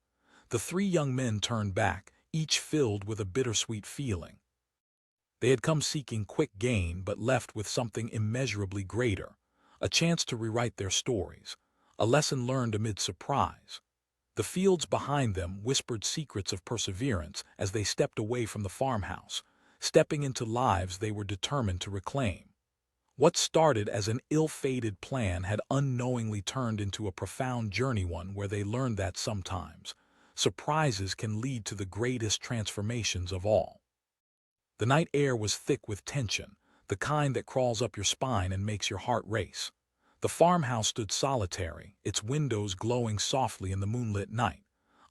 The three young men turned back, each filled with a bittersweet feeling. They had come seeking quick gain, but left with something immeasurably greater, a chance to rewrite their stories, a lesson learned amid surprise. The fields behind them whispered secrets of perseverance as they stepped away from the farmhouse, stepping into lives they were determined to reclaim. What started as an ill-fated plan had unknowingly turned into a profound journey, one where they learned that sometimes surprises can lead to the greatest transformations of all. The night air was thick with tension, the kind that crawls up your spine and makes your heart race. The farmhouse stood solitary, its windows glowing softly in the moonlit night.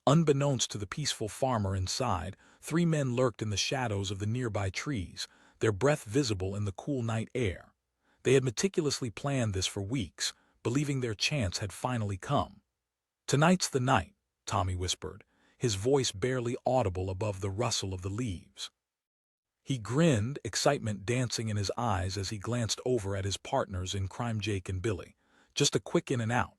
Unbeknownst to the peaceful farmer inside, three men lurked in the shadows of the nearby trees, their breath visible in the cool night air. They had meticulously planned this for weeks, believing their chance had finally come. "Tonight's the night," Tommy whispered, his voice barely audible above the rustle of the leaves. He grinned, excitement dancing in his eyes as he glanced over at his partners in crime, Jake and Billy. Just a quick in and out.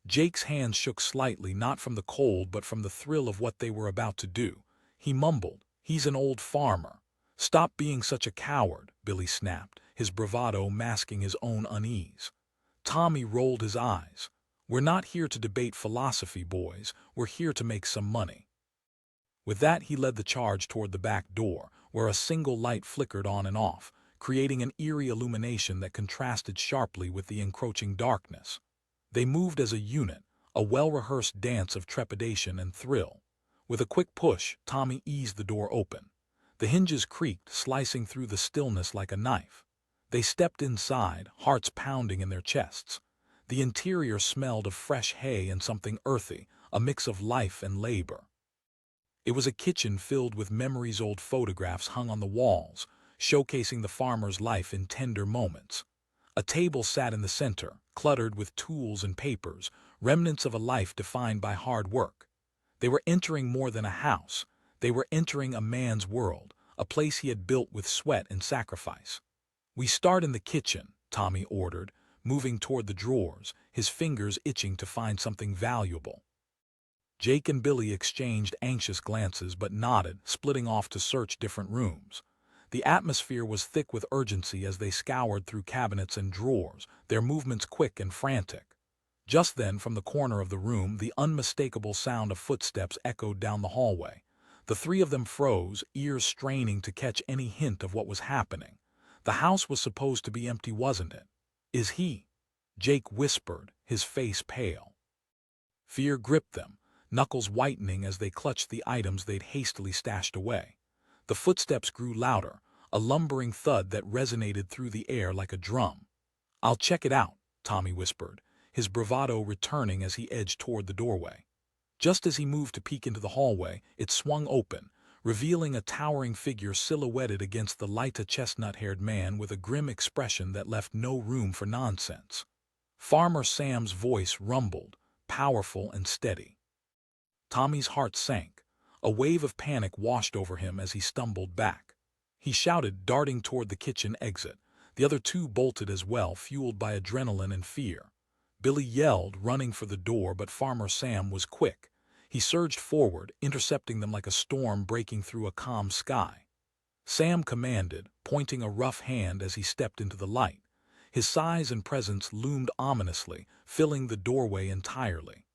Jake's hands shook slightly, not from the cold but from the thrill of what they were about to do. He mumbled, "He's an old farmer." "Stop being such a coward," Billy snapped, his bravado masking his own unease. Tommy rolled his eyes. "We're not here to debate philosophy, boys. We're here to make some money." With that, he led the charge toward the back door, where a single light flickered on and off, creating an eerie illumination that contrasted sharply with the encroaching darkness. They moved as a unit, a well-rehearsed dance of trepidation and thrill. With a quick push, Tommy eased the door open. The hinges creaked, slicing through the stillness like a knife. They stepped inside, hearts pounding in their chests. The interior smelled of fresh hay and something earthy, a mix of life and labor. It was a kitchen filled with memories, old photographs hung on the walls, showcasing the farmer's life in tender moments. A table sat in the center, cluttered with tools and papers, remnants of a life defined by hard work. They were entering more than a house. They were entering a man's world, a place he had built with sweat and sacrifice. "We start in the kitchen," Tommy ordered, moving toward the drawers, his fingers itching to find something valuable. Jake and Billy exchanged anxious glances but nodded, splitting off to search different rooms. The atmosphere was thick with urgency as they scoured through cabinets and drawers, their movements quick and frantic. Just then, from the corner of the room, the unmistakable sound of footsteps echoed down the hallway. The three of them froze, ears straining to catch any hint of what was happening. The house was supposed to be empty, wasn't it? "Is he?" Jake whispered, his face pale. Fear gripped them, knuckles whitening as they clutched the items they'd hastily stashed away. The footsteps grew louder, a lumbering thud that resonated through the air like a drum. "I'll check it out," Tommy whispered, his bravado returning as he edged toward the doorway. Just as he moved to peek into the hallway, it swung open, revealing a towering figure silhouetted against the light, a chestnut-haired man with a grim expression that left no room for nonsense. Farmer Sam's voice rumbled, powerful and steady. Tommy's heart sank. A wave of panic washed over him as he stumbled back. He shouted, darting toward the kitchen exit. The other two bolted as well, fueled by adrenaline and fear. Billy yelled, running for the door, but Farmer Sam was quick. He surged forward, intercepting them like a storm breaking through a calm sky. Sam commanded, pointing a rough hand as he stepped into the light. His size and presence loomed ominously, filling the doorway entirely.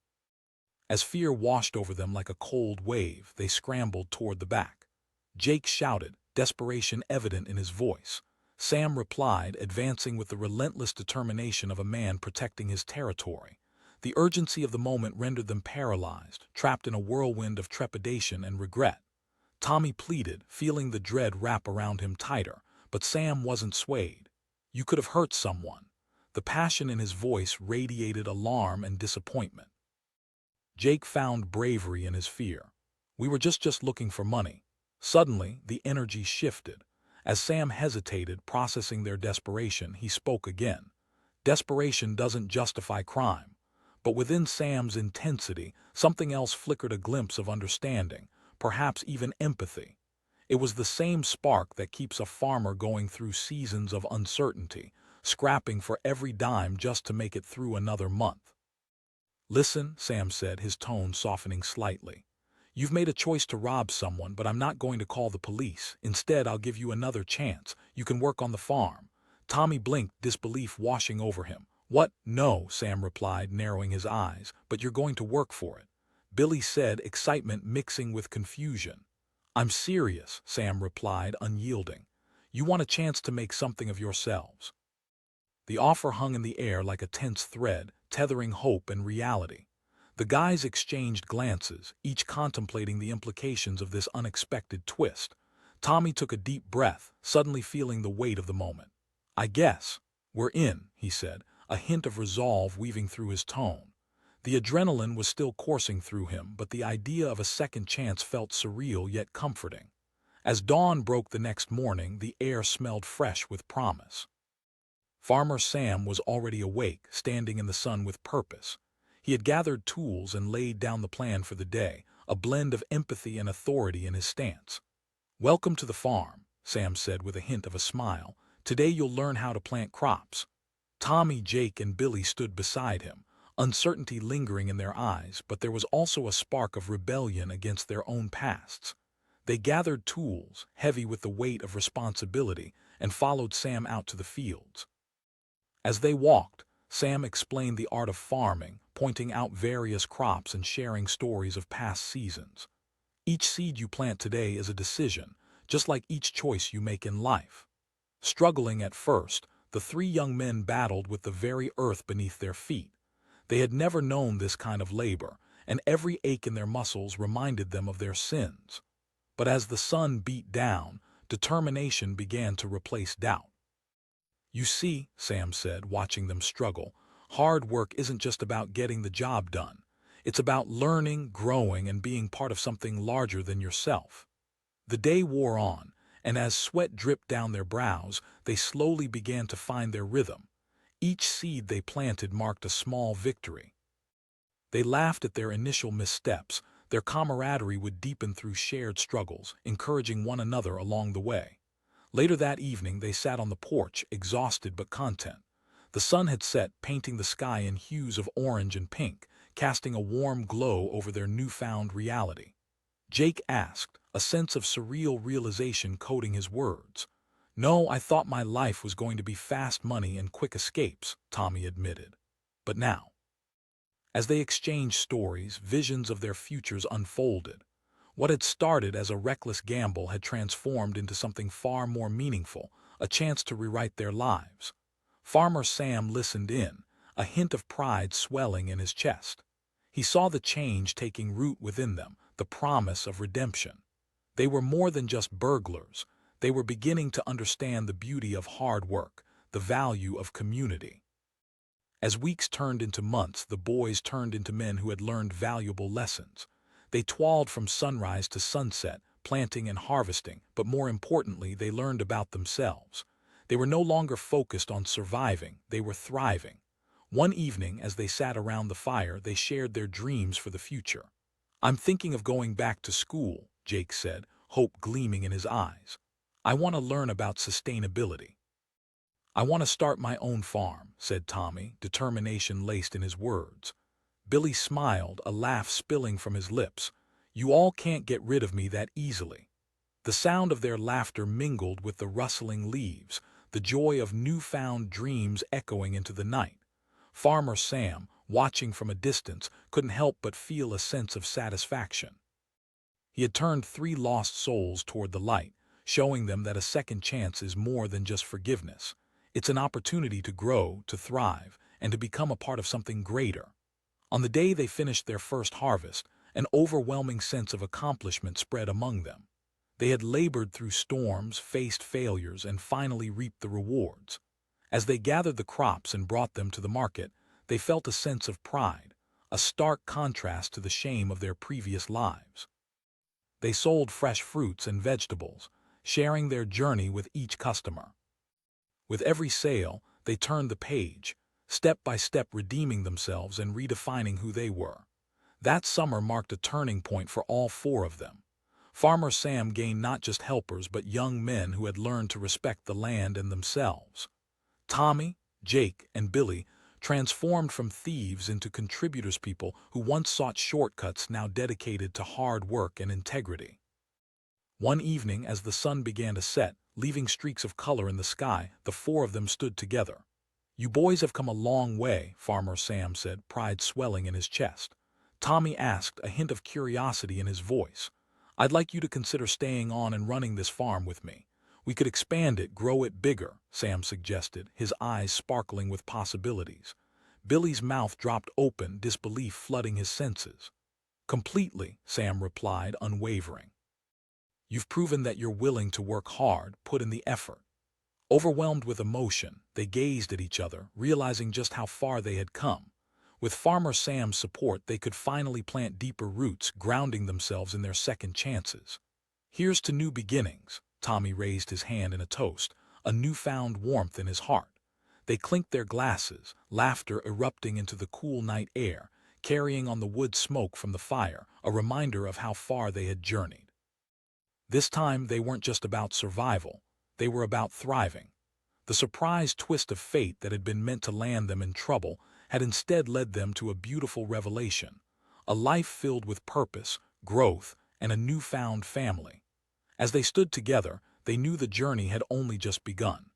As fear washed over them like a cold wave, they scrambled toward the back. Jake shouted, desperation evident in his voice. Sam replied, advancing with the relentless determination of a man protecting his territory. The urgency of the moment rendered them paralyzed, trapped in a whirlwind of trepidation and regret. Tommy pleaded, feeling the dread wrap around him tighter, but Sam wasn't swayed. "You could have hurt someone." The passion in his voice radiated alarm and disappointment. Jake found bravery in his fear. "We were just looking for money." Suddenly, the energy shifted. As Sam hesitated, processing their desperation, he spoke again. Desperation doesn't justify crime. But within Sam's intensity, something else flickered, a glimpse of understanding, perhaps even empathy. It was the same spark that keeps a farmer going through seasons of uncertainty, scrapping for every dime just to make it through another month. "Listen," Sam said, his tone softening slightly. "You've made a choice to rob someone, but I'm not going to call the police. Instead, I'll give you another chance. You can work on the farm." Tommy blinked, disbelief washing over him. "What? No," Sam replied, narrowing his eyes, "but you're going to work for it." Billy said, excitement mixing with confusion. "I'm serious," Sam replied, unyielding. "You want a chance to make something of yourselves." The offer hung in the air like a tense thread, tethering hope and reality. The guys exchanged glances, each contemplating the implications of this unexpected twist. Tommy took a deep breath, suddenly feeling the weight of the moment. "I guess we're in," he said, a hint of resolve weaving through his tone. The adrenaline was still coursing through him, but the idea of a second chance felt surreal yet comforting. As dawn broke the next morning, the air smelled fresh with promise. Farmer Sam was already awake, standing in the sun with purpose. He had gathered tools and laid down the plan for the day, a blend of empathy and authority in his stance. "Welcome to the farm," Sam said with a hint of a smile. "Today you'll learn how to plant crops." Tommy, Jake, and Billy stood beside him, uncertainty lingering in their eyes, but there was also a spark of rebellion against their own pasts. They gathered tools, heavy with the weight of responsibility, and followed Sam out to the fields. As they walked, Sam explained the art of farming, pointing out various crops and sharing stories of past seasons. "Each seed you plant today is a decision, just like each choice you make in life." Struggling at first, the three young men battled with the very earth beneath their feet. They had never known this kind of labor, and every ache in their muscles reminded them of their sins. But as the sun beat down, determination began to replace doubt. "You see," Sam said, watching them struggle, "hard work isn't just about getting the job done. It's about learning, growing, and being part of something larger than yourself." The day wore on, and as sweat dripped down their brows, they slowly began to find their rhythm. Each seed they planted marked a small victory. They laughed at their initial missteps. Their camaraderie would deepen through shared struggles, encouraging one another along the way. Later that evening, they sat on the porch, exhausted but content. The sun had set, painting the sky in hues of orange and pink, casting a warm glow over their newfound reality. Jake asked, a sense of surreal realization coating his words. No, I thought my life was going to be fast money and quick escapes, Tommy admitted. But now, as they exchanged stories, visions of their futures unfolded. What had started as a reckless gamble had transformed into something far more meaningful, a chance to rewrite their lives. Farmer Sam listened in, a hint of pride swelling in his chest. He saw the change taking root within them, the promise of redemption. They were more than just burglars. They were beginning to understand the beauty of hard work, the value of community. As weeks turned into months, the boys turned into men who had learned valuable lessons. They toiled from sunrise to sunset, planting and harvesting, but more importantly, they learned about themselves. They were no longer focused on surviving, they were thriving. One evening, as they sat around the fire, they shared their dreams for the future. I'm thinking of going back to school, Jake said, hope gleaming in his eyes. I want to learn about sustainability. I want to start my own farm, said Tommy, determination laced in his words. Billy smiled, a laugh spilling from his lips. You all can't get rid of me that easily. The sound of their laughter mingled with the rustling leaves, the joy of newfound dreams echoing into the night. Farmer Sam, watching from a distance, couldn't help but feel a sense of satisfaction. He had turned 3 lost souls toward the light, showing them that a second chance is more than just forgiveness. It's an opportunity to grow, to thrive, and to become a part of something greater. On the day they finished their first harvest, an overwhelming sense of accomplishment spread among them. They had labored through storms, faced failures, and finally reaped the rewards. As they gathered the crops and brought them to the market, they felt a sense of pride, a stark contrast to the shame of their previous lives. They sold fresh fruits and vegetables, sharing their journey with each customer. With every sale, they turned the page, step by step redeeming themselves and redefining who they were. That summer marked a turning point for all 4 of them. Farmer Sam gained not just helpers but young men who had learned to respect the land and themselves. Tommy, Jake, and Billy transformed from thieves into contributors, people who once sought shortcuts now dedicated to hard work and integrity. One evening, as the sun began to set, leaving streaks of color in the sky, the 4 of them stood together. You boys have come a long way, Farmer Sam said, pride swelling in his chest. Tommy asked, a hint of curiosity in his voice. I'd like you to consider staying on and running this farm with me. We could expand it, grow it bigger, Sam suggested, his eyes sparkling with possibilities. Billy's mouth dropped open, disbelief flooding his senses. Completely, Sam replied, unwavering. You've proven that you're willing to work hard, put in the effort. Overwhelmed with emotion, they gazed at each other, realizing just how far they had come. With Farmer Sam's support, they could finally plant deeper roots, grounding themselves in their second chances. Here's to new beginnings. Tommy raised his hand in a toast, a newfound warmth in his heart. They clinked their glasses, laughter erupting into the cool night air, carrying on the wood smoke from the fire, a reminder of how far they had journeyed. This time they weren't just about survival, they were about thriving. The surprise twist of fate that had been meant to land them in trouble had instead led them to a beautiful revelation, a life filled with purpose, growth, and a newfound family. As they stood together, they knew the journey had only just begun.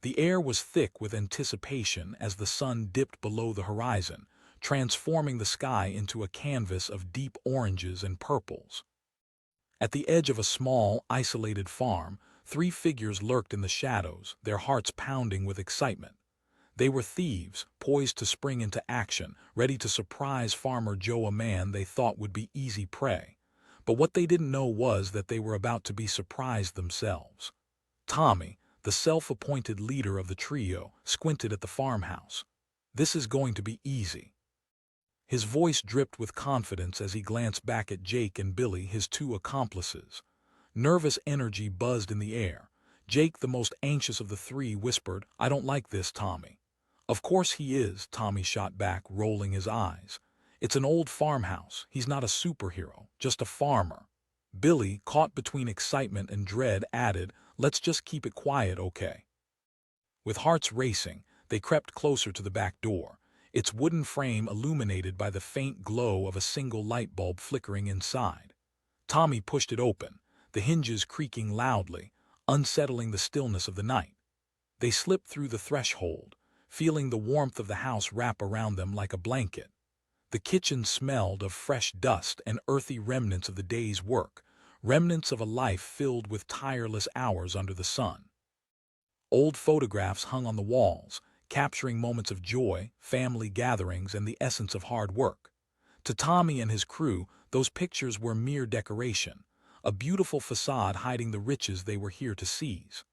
The air was thick with anticipation as the sun dipped below the horizon, transforming the sky into a canvas of deep oranges and purples. At the edge of a small, isolated farm, 3 figures lurked in the shadows, their hearts pounding with excitement. They were thieves, poised to spring into action, ready to surprise Farmer Joe, a man they thought would be easy prey. But what they didn't know was that they were about to be surprised themselves. Tommy, the self-appointed leader of the trio, squinted at the farmhouse. This is going to be easy. His voice dripped with confidence as he glanced back at Jake and Billy, his 2 accomplices. Nervous energy buzzed in the air. Jake, the most anxious of the 3, whispered, I don't like this, Tommy. Of course he is, Tommy shot back, rolling his eyes. It's an old farmhouse. He's not a superhero, just a farmer. Billy, caught between excitement and dread, added, let's just keep it quiet, okay? With hearts racing, they crept closer to the back door, its wooden frame illuminated by the faint glow of a single light bulb flickering inside. Tommy pushed it open, the hinges creaking loudly, unsettling the stillness of the night. They slipped through the threshold, feeling the warmth of the house wrap around them like a blanket. The kitchen smelled of fresh dust and earthy remnants of the day's work, remnants of a life filled with tireless hours under the sun. Old photographs hung on the walls, capturing moments of joy, family gatherings, and the essence of hard work. To Tommy and his crew, those pictures were mere decoration, a beautiful facade hiding the riches they were here to seize.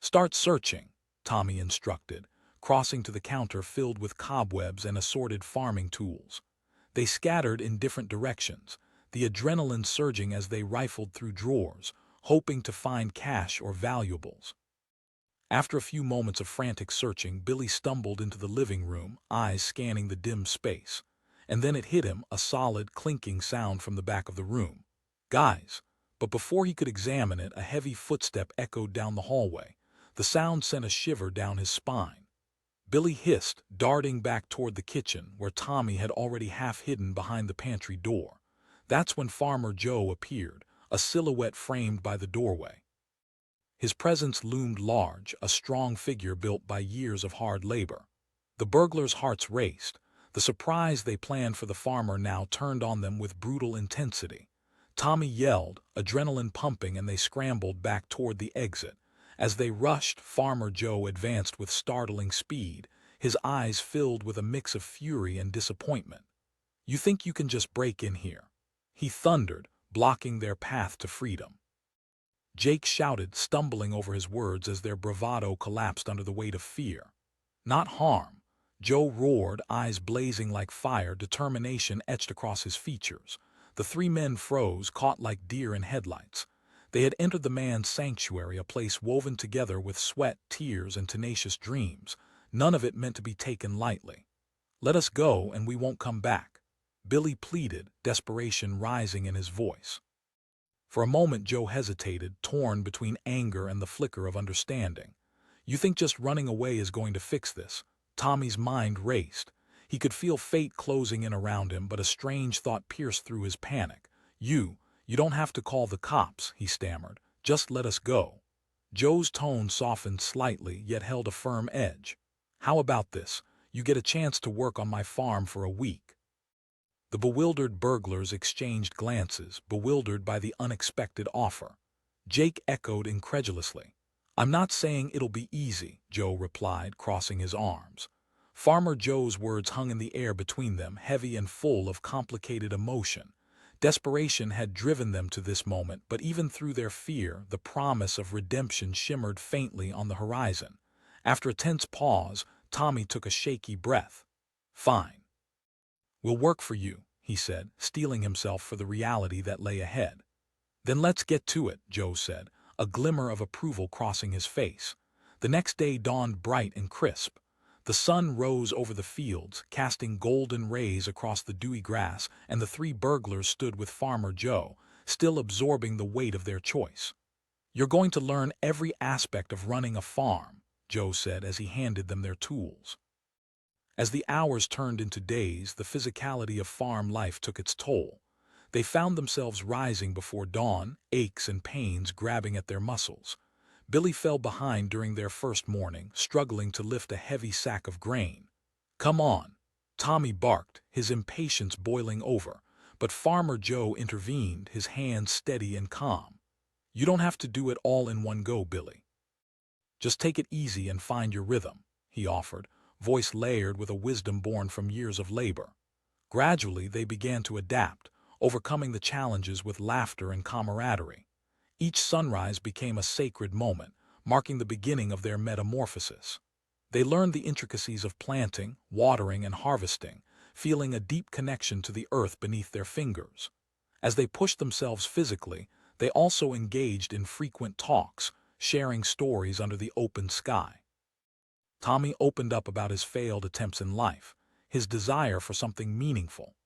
"Start searching," Tommy instructed, crossing to the counter filled with cobwebs and assorted farming tools. They scattered in different directions, the adrenaline surging as they rifled through drawers, hoping to find cash or valuables. After a few moments of frantic searching, Billy stumbled into the living room, eyes scanning the dim space. And then it hit him, a solid, clinking sound from the back of the room. "Guys!" But before he could examine it, a heavy footstep echoed down the hallway. The sound sent a shiver down his spine. Billy hissed, darting back toward the kitchen, where Tommy had already half hidden behind the pantry door. That's when Farmer Joe appeared, a silhouette framed by the doorway. His presence loomed large, a strong figure built by years of hard labor. The burglars' hearts raced. The surprise they planned for the farmer now turned on them with brutal intensity. Tommy yelled, adrenaline pumping, and they scrambled back toward the exit. As they rushed, Farmer Joe advanced with startling speed, his eyes filled with a mix of fury and disappointment. "You think you can just break in here?" he thundered, blocking their path to freedom. Jake shouted, stumbling over his words as their bravado collapsed under the weight of fear. "Not harm," Joe roared, eyes blazing like fire, determination etched across his features. The three men froze, caught like deer in headlights. They had entered the man's sanctuary, a place woven together with sweat, tears, and tenacious dreams, none of it meant to be taken lightly. "Let us go, and we won't come back," Billy pleaded, desperation rising in his voice. For a moment Joe hesitated, torn between anger and the flicker of understanding. "You think just running away is going to fix this?" Tommy's mind raced. He could feel fate closing in around him, but a strange thought pierced through his panic. You don't have to call the cops," he stammered. "Just let us go." Joe's tone softened slightly, yet held a firm edge. "How about this? You get a chance to work on my farm for a week." The bewildered burglars exchanged glances, bewildered by the unexpected offer. Jake echoed incredulously. "I'm not saying it'll be easy," Joe replied, crossing his arms. Farmer Joe's words hung in the air between them, heavy and full of complicated emotion. Desperation had driven them to this moment, but even through their fear, the promise of redemption shimmered faintly on the horizon. After a tense pause, Tommy took a shaky breath. "Fine. We'll work for you," he said, steeling himself for the reality that lay ahead. "Then let's get to it," Joe said, a glimmer of approval crossing his face. The next day dawned bright and crisp. The sun rose over the fields, casting golden rays across the dewy grass, and the three burglars stood with Farmer Joe, still absorbing the weight of their choice. "You're going to learn every aspect of running a farm," Joe said as he handed them their tools. As the hours turned into days, the physicality of farm life took its toll. They found themselves rising before dawn, aches and pains grabbing at their muscles. Billy fell behind during their first morning, struggling to lift a heavy sack of grain. "Come on," Tommy barked, his impatience boiling over, but Farmer Joe intervened, his hands steady and calm. "You don't have to do it all in one go, Billy. Just take it easy and find your rhythm," he offered, voice layered with a wisdom born from years of labor. Gradually, they began to adapt, overcoming the challenges with laughter and camaraderie. Each sunrise became a sacred moment, marking the beginning of their metamorphosis. They learned the intricacies of planting, watering, and harvesting, feeling a deep connection to the earth beneath their fingers. As they pushed themselves physically, they also engaged in frequent talks, sharing stories under the open sky. Tommy opened up about his failed attempts in life, his desire for something meaningful.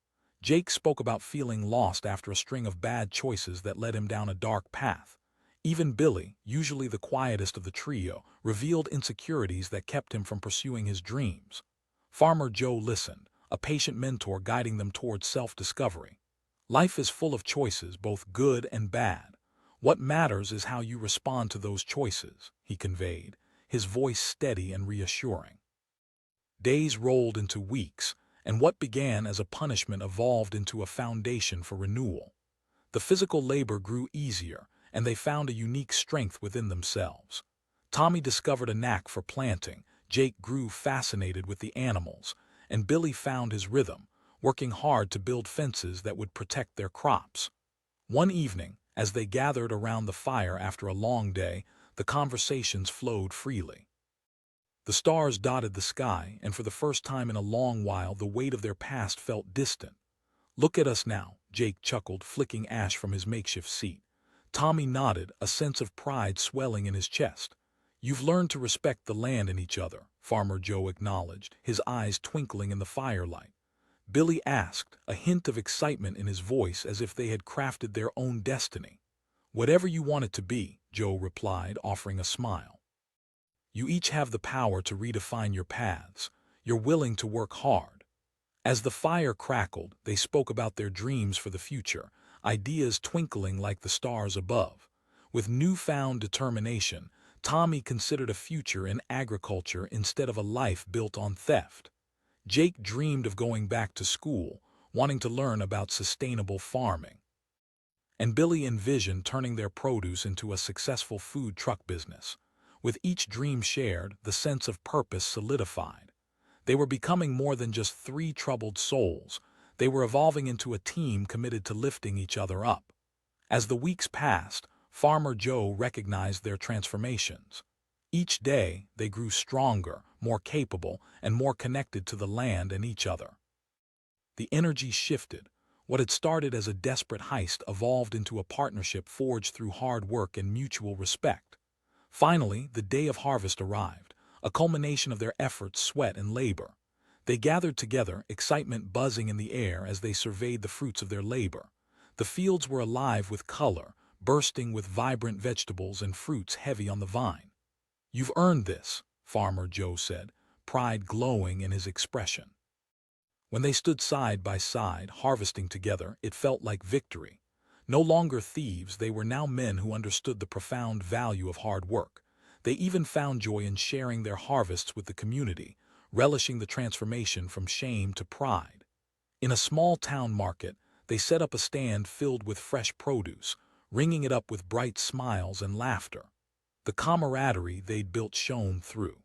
Jake spoke about feeling lost after a string of bad choices that led him down a dark path. Even Billy, usually the quietest of the trio, revealed insecurities that kept him from pursuing his dreams. Farmer Joe listened, a patient mentor guiding them towards self-discovery. Life is full of choices, both good and bad. What matters is how you respond to those choices, he conveyed, his voice steady and reassuring. Days rolled into weeks, and what began as a punishment evolved into a foundation for renewal. The physical labor grew easier, and they found a unique strength within themselves. Tommy discovered a knack for planting, Jake grew fascinated with the animals, and Billy found his rhythm, working hard to build fences that would protect their crops. One evening, as they gathered around the fire after a long day, the conversations flowed freely. The stars dotted the sky, and for the first time in a long while the weight of their past felt distant. "Look at us now," Jake chuckled, flicking ash from his makeshift seat. Tommy nodded, a sense of pride swelling in his chest. "You've learned to respect the land and each other," Farmer Joe acknowledged, his eyes twinkling in the firelight. Billy asked, a hint of excitement in his voice as if they had crafted their own destiny. "Whatever you want it to be," Joe replied, offering a smile. "You each have the power to redefine your paths. You're willing to work hard." As the fire crackled, they spoke about their dreams for the future, ideas twinkling like the stars above. With newfound determination, Tommy considered a future in agriculture instead of a life built on theft. Jake dreamed of going back to school, wanting to learn about sustainable farming. And Billy envisioned turning their produce into a successful food truck business. With each dream shared, the sense of purpose solidified. They were becoming more than just three troubled souls. They were evolving into a team committed to lifting each other up. As the weeks passed, Farmer Joe recognized their transformations. Each day, they grew stronger, more capable, and more connected to the land and each other. The energy shifted. What had started as a desperate heist evolved into a partnership forged through hard work and mutual respect. Finally, the day of harvest arrived, a culmination of their efforts, sweat, and labor. They gathered together, excitement buzzing in the air as they surveyed the fruits of their labor. The fields were alive with color, bursting with vibrant vegetables and fruits heavy on the vine. "You've earned this," Farmer Joe said, pride glowing in his expression. When they stood side by side, harvesting together, it felt like victory. No longer thieves, they were now men who understood the profound value of hard work. They even found joy in sharing their harvests with the community, relishing the transformation from shame to pride. In a small town market, they set up a stand filled with fresh produce, ringing it up with bright smiles and laughter. The camaraderie they'd built shone through.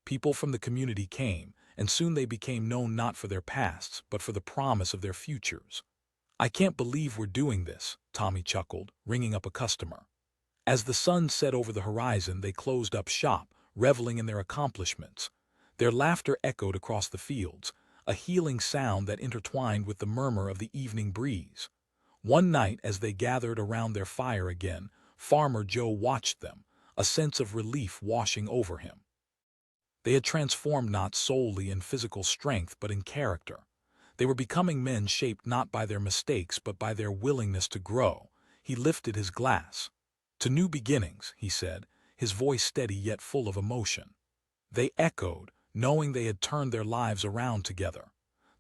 People from the community came, and soon they became known not for their pasts, but for the promise of their futures. "I can't believe we're doing this," Tommy chuckled, ringing up a customer. As the sun set over the horizon, they closed up shop, reveling in their accomplishments. Their laughter echoed across the fields, a healing sound that intertwined with the murmur of the evening breeze. One night, as they gathered around their fire again, Farmer Joe watched them, a sense of relief washing over him. They had transformed not solely in physical strength but in character. They were becoming men shaped not by their mistakes but by their willingness to grow. He lifted his glass. "To new beginnings," he said, his voice steady yet full of emotion. They echoed, knowing they had turned their lives around together.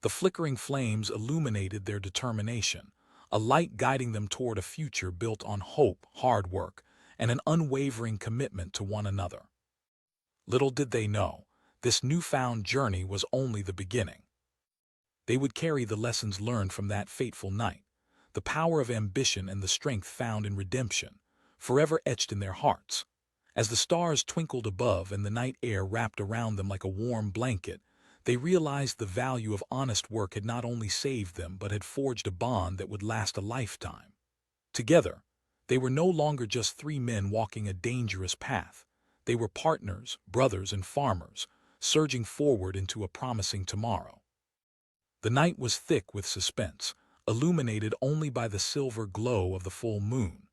The flickering flames illuminated their determination, a light guiding them toward a future built on hope, hard work, and an unwavering commitment to one another. Little did they know, this newfound journey was only the beginning. They would carry the lessons learned from that fateful night, the power of ambition and the strength found in redemption, forever etched in their hearts. As the stars twinkled above and the night air wrapped around them like a warm blanket, they realized the value of honest work had not only saved them but had forged a bond that would last a lifetime. Together, they were no longer just three men walking a dangerous path. They were partners, brothers, and farmers, surging forward into a promising tomorrow. The night was thick with suspense, illuminated only by the silver glow of the full moon.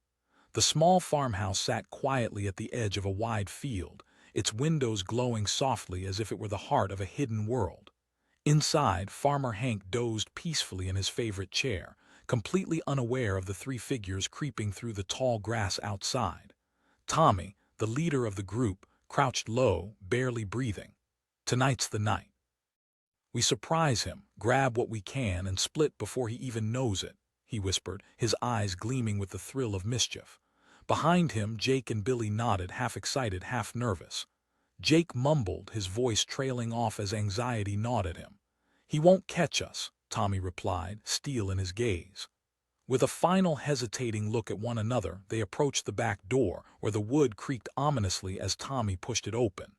The small farmhouse sat quietly at the edge of a wide field, its windows glowing softly as if it were the heart of a hidden world. Inside, Farmer Hank dozed peacefully in his favorite chair, completely unaware of the three figures creeping through the tall grass outside. Tommy, the leader of the group, crouched low, barely breathing. "Tonight's the night. We surprise him, grab what we can, and split before he even knows it," he whispered, his eyes gleaming with the thrill of mischief. Behind him, Jake and Billy nodded, half excited, half nervous. Jake mumbled, his voice trailing off as anxiety gnawed at him. "He won't catch us," Tommy replied, steel in his gaze. With a final hesitating look at one another, they approached the back door, where the wood creaked ominously as Tommy pushed it open.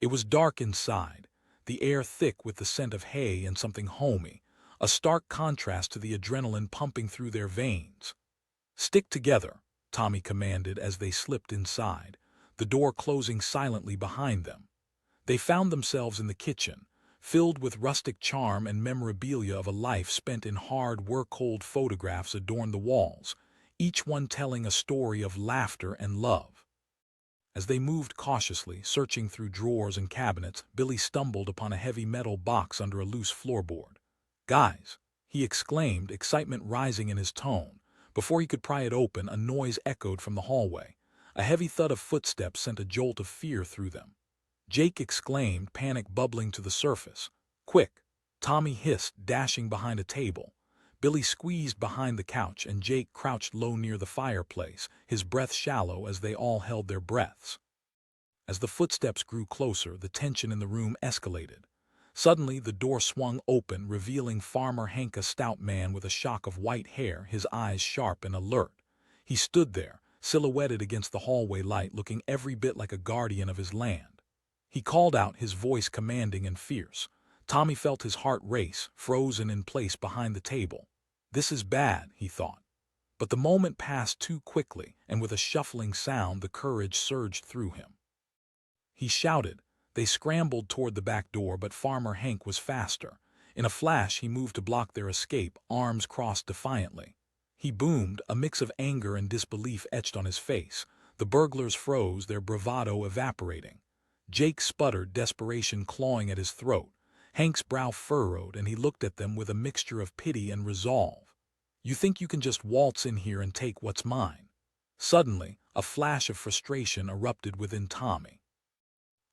It was dark inside, the air thick with the scent of hay and something homey, a stark contrast to the adrenaline pumping through their veins. "Stick together," Tommy commanded as they slipped inside, the door closing silently behind them. They found themselves in the kitchen, filled with rustic charm and memorabilia of a life spent in hard work. Old photographs adorned the walls, each one telling a story of laughter and love. As they moved cautiously, searching through drawers and cabinets, Billy stumbled upon a heavy metal box under a loose floorboard. "Guys!" he exclaimed, excitement rising in his tone. Before he could pry it open, a noise echoed from the hallway. A heavy thud of footsteps sent a jolt of fear through them. Jake exclaimed, panic bubbling to the surface. "Quick!" Tommy hissed, dashing behind a table. Billy squeezed behind the couch, and Jake crouched low near the fireplace, his breath shallow as they all held their breaths. As the footsteps grew closer, the tension in the room escalated. Suddenly, the door swung open, revealing Farmer Hank, a stout man with a shock of white hair, his eyes sharp and alert. He stood there, silhouetted against the hallway light, looking every bit like a guardian of his land. He called out, his voice commanding and fierce. Tommy felt his heart race, frozen in place behind the table. This is bad, he thought. But the moment passed too quickly, and with a shuffling sound, the courage surged through him. He shouted. They scrambled toward the back door, but Farmer Hank was faster. In a flash, he moved to block their escape, arms crossed defiantly. He boomed, a mix of anger and disbelief etched on his face. The burglars froze, their bravado evaporating. Jake sputtered, desperation clawing at his throat. Hank's brow furrowed, and he looked at them with a mixture of pity and resolve. "You think you can just waltz in here and take what's mine?" Suddenly, a flash of frustration erupted within Tommy.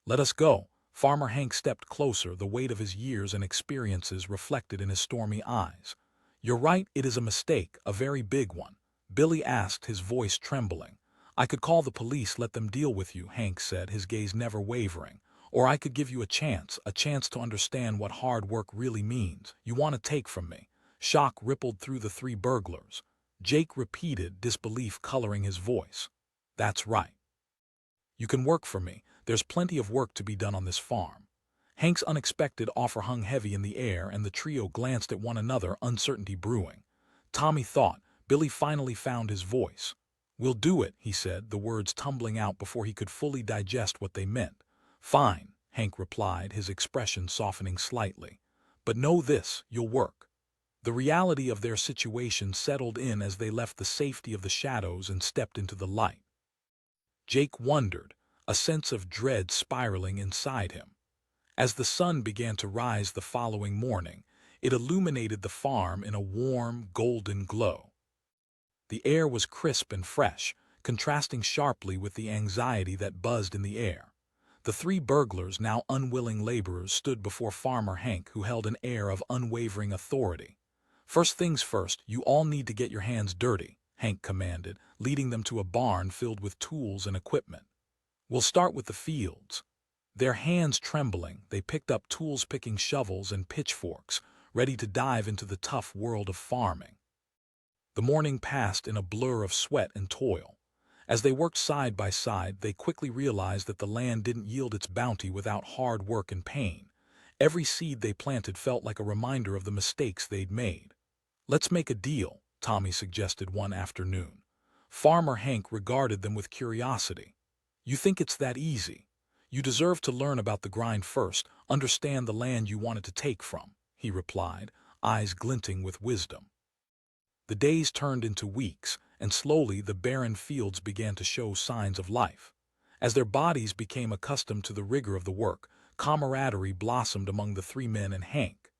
"Let us go." Farmer Hank stepped closer, the weight of his years and experiences reflected in his stormy eyes. "You're right, it is a mistake, a very big one," Billy asked, his voice trembling. "I could call the police, let them deal with you," Hank said, his gaze never wavering. "Or I could give you a chance to understand what hard work really means. You want to take from me." Shock rippled through the three burglars. Jake repeated, disbelief coloring his voice. "That's right. You can work for me. There's plenty of work to be done on this farm." Hank's unexpected offer hung heavy in the air, and the trio glanced at one another, uncertainty brewing. Tommy thought. Billy finally found his voice. "We'll do it," he said, the words tumbling out before he could fully digest what they meant. "Fine," Hank replied, his expression softening slightly. "But know this, you'll work." The reality of their situation settled in as they left the safety of the shadows and stepped into the light. Jake wondered, a sense of dread spiraling inside him. As the sun began to rise the following morning, it illuminated the farm in a warm, golden glow. The air was crisp and fresh, contrasting sharply with the anxiety that buzzed in the air. The three burglars, now unwilling laborers, stood before Farmer Hank, who held an air of unwavering authority. "First things first, you all need to get your hands dirty," Hank commanded, leading them to a barn filled with tools and equipment. "We'll start with the fields." Their hands trembling, they picked up tools, picking shovels and pitchforks, ready to dive into the tough world of farming. The morning passed in a blur of sweat and toil. As they worked side by side, they quickly realized that the land didn't yield its bounty without hard work and pain. Every seed they planted felt like a reminder of the mistakes they'd made. "Let's make a deal," Tommy suggested one afternoon. Farmer Hank regarded them with curiosity. "You think it's that easy? You deserve to learn about the grind first, understand the land you wanted to take from," he replied, eyes glinting with wisdom. The days turned into weeks, and slowly the barren fields began to show signs of life. As their bodies became accustomed to the rigor of the work, camaraderie blossomed among the three men and Hank.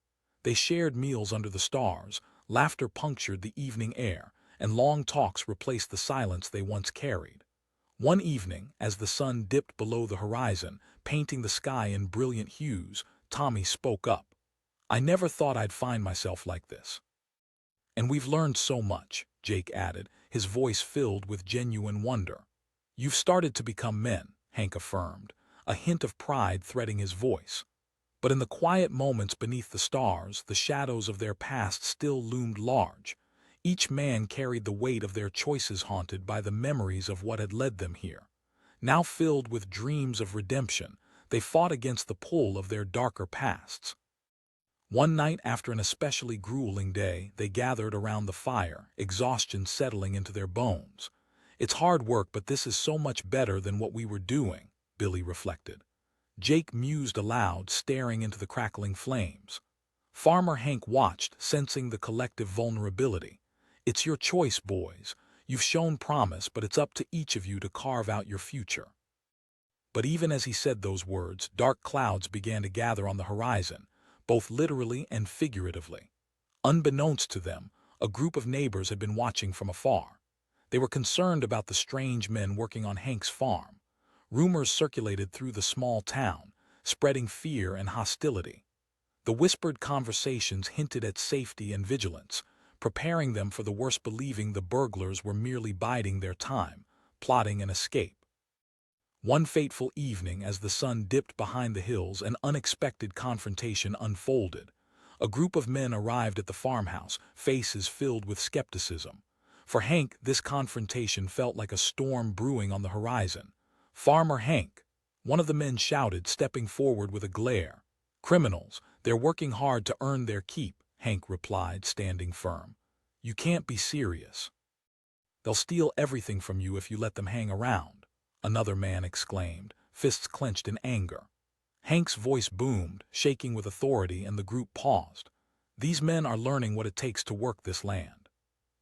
They shared meals under the stars, laughter punctured the evening air, and long talks replaced the silence they once carried. One evening, as the sun dipped below the horizon, painting the sky in brilliant hues, Tommy spoke up. "I never thought I'd find myself like this." And we've learned so much, Jake added, his voice filled with genuine wonder. You've started to become men, Hank affirmed, a hint of pride threading his voice. But in the quiet moments beneath the stars, the shadows of their past still loomed large. Each man carried the weight of their choices, haunted by the memories of what had led them here. Now filled with dreams of redemption, they fought against the pull of their darker pasts. One night, after an especially grueling day, they gathered around the fire, exhaustion settling into their bones. It's hard work, but this is so much better than what we were doing, Billy reflected. Jake mused aloud, staring into the crackling flames. Farmer Hank watched, sensing the collective vulnerability. It's your choice, boys. You've shown promise, but it's up to each of you to carve out your future. But even as he said those words, dark clouds began to gather on the horizon, both literally and figuratively. Unbeknownst to them, a group of neighbors had been watching from afar. They were concerned about the strange men working on Hank's farm. Rumors circulated through the small town, spreading fear and hostility. The whispered conversations hinted at safety and vigilance, preparing them for the worst, believing the burglars were merely biding their time, plotting an escape. One fateful evening, as the sun dipped behind the hills, an unexpected confrontation unfolded. A group of men arrived at the farmhouse, faces filled with skepticism. For Hank, this confrontation felt like a storm brewing on the horizon. "Farmer Hank," one of the men shouted, stepping forward with a glare. "Criminals, they're working hard to earn their keep," Hank replied, standing firm. "You can't be serious. They'll steal everything from you if you let them hang around," another man exclaimed, fists clenched in anger. Hank's voice boomed, shaking with authority, and the group paused. These men are learning what it takes to work this land.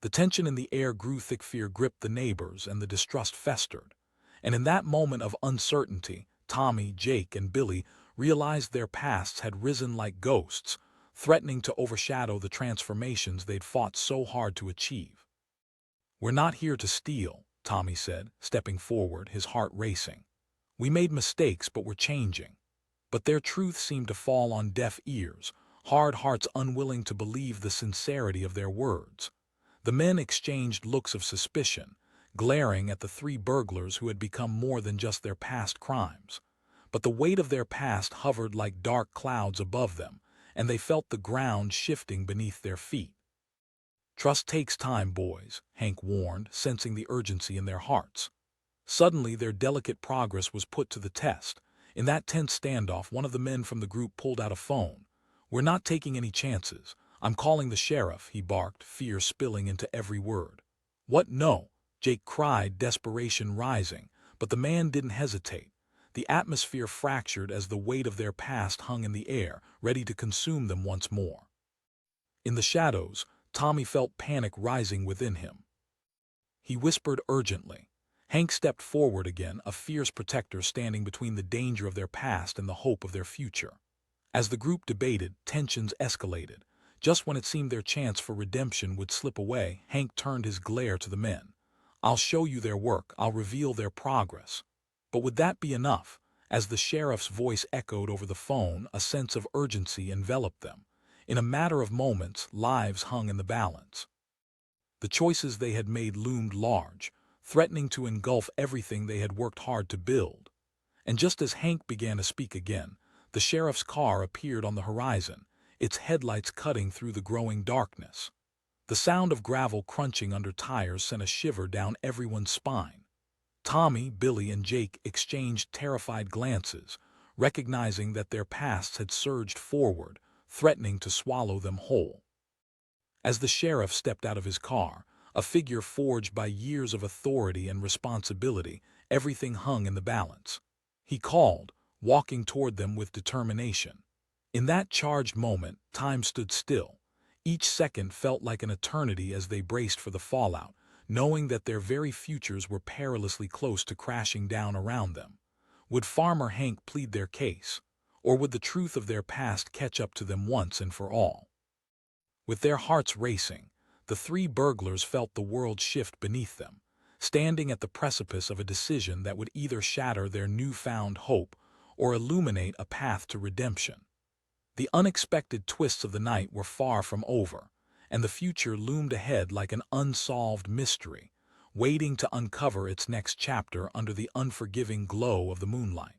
The tension in the air grew thick, fear gripped the neighbors, and the distrust festered. And in that moment of uncertainty, Tommy, Jake, and Billy realized their pasts had risen like ghosts, threatening to overshadow the transformations they'd fought so hard to achieve. "We're not here to steal," Tommy said, stepping forward, his heart racing. "We made mistakes, but we're changing." But their truth seemed to fall on deaf ears, hard hearts unwilling to believe the sincerity of their words. The men exchanged looks of suspicion, glaring at the three burglars who had become more than just their past crimes. But the weight of their past hovered like dark clouds above them, and they felt the ground shifting beneath their feet. "Trust takes time, boys," Hank warned, sensing the urgency in their hearts. Suddenly, their delicate progress was put to the test. In that tense standoff, one of the men from the group pulled out a phone. "We're not taking any chances. I'm calling the sheriff," he barked, fear spilling into every word. "What? No," Jake cried, desperation rising, but the man didn't hesitate. The atmosphere fractured as the weight of their past hung in the air, ready to consume them once more. In the shadows, Tommy felt panic rising within him. He whispered urgently. Hank stepped forward again, a fierce protector standing between the danger of their past and the hope of their future. As the group debated, tensions escalated. Just when it seemed their chance for redemption would slip away, Hank turned his glare to the men. "I'll show you their work. I'll reveal their progress." But would that be enough? As the sheriff's voice echoed over the phone, a sense of urgency enveloped them. In a matter of moments, lives hung in the balance. The choices they had made loomed large, threatening to engulf everything they had worked hard to build. And just as Hank began to speak again, the sheriff's car appeared on the horizon, its headlights cutting through the growing darkness. The sound of gravel crunching under tires sent a shiver down everyone's spine. Tommy, Billy, and Jake exchanged terrified glances, recognizing that their pasts had surged forward, threatening to swallow them whole. As the sheriff stepped out of his car, a figure forged by years of authority and responsibility, everything hung in the balance. He called, walking toward them with determination. In that charged moment, time stood still. Each second felt like an eternity as they braced for the fallout, knowing that their very futures were perilously close to crashing down around them. Would Farmer Hank plead their case, or would the truth of their past catch up to them once and for all? With their hearts racing, the three burglars felt the world shift beneath them, standing at the precipice of a decision that would either shatter their newfound hope or illuminate a path to redemption. The unexpected twists of the night were far from over, and the future loomed ahead like an unsolved mystery, waiting to uncover its next chapter under the unforgiving glow of the moonlight.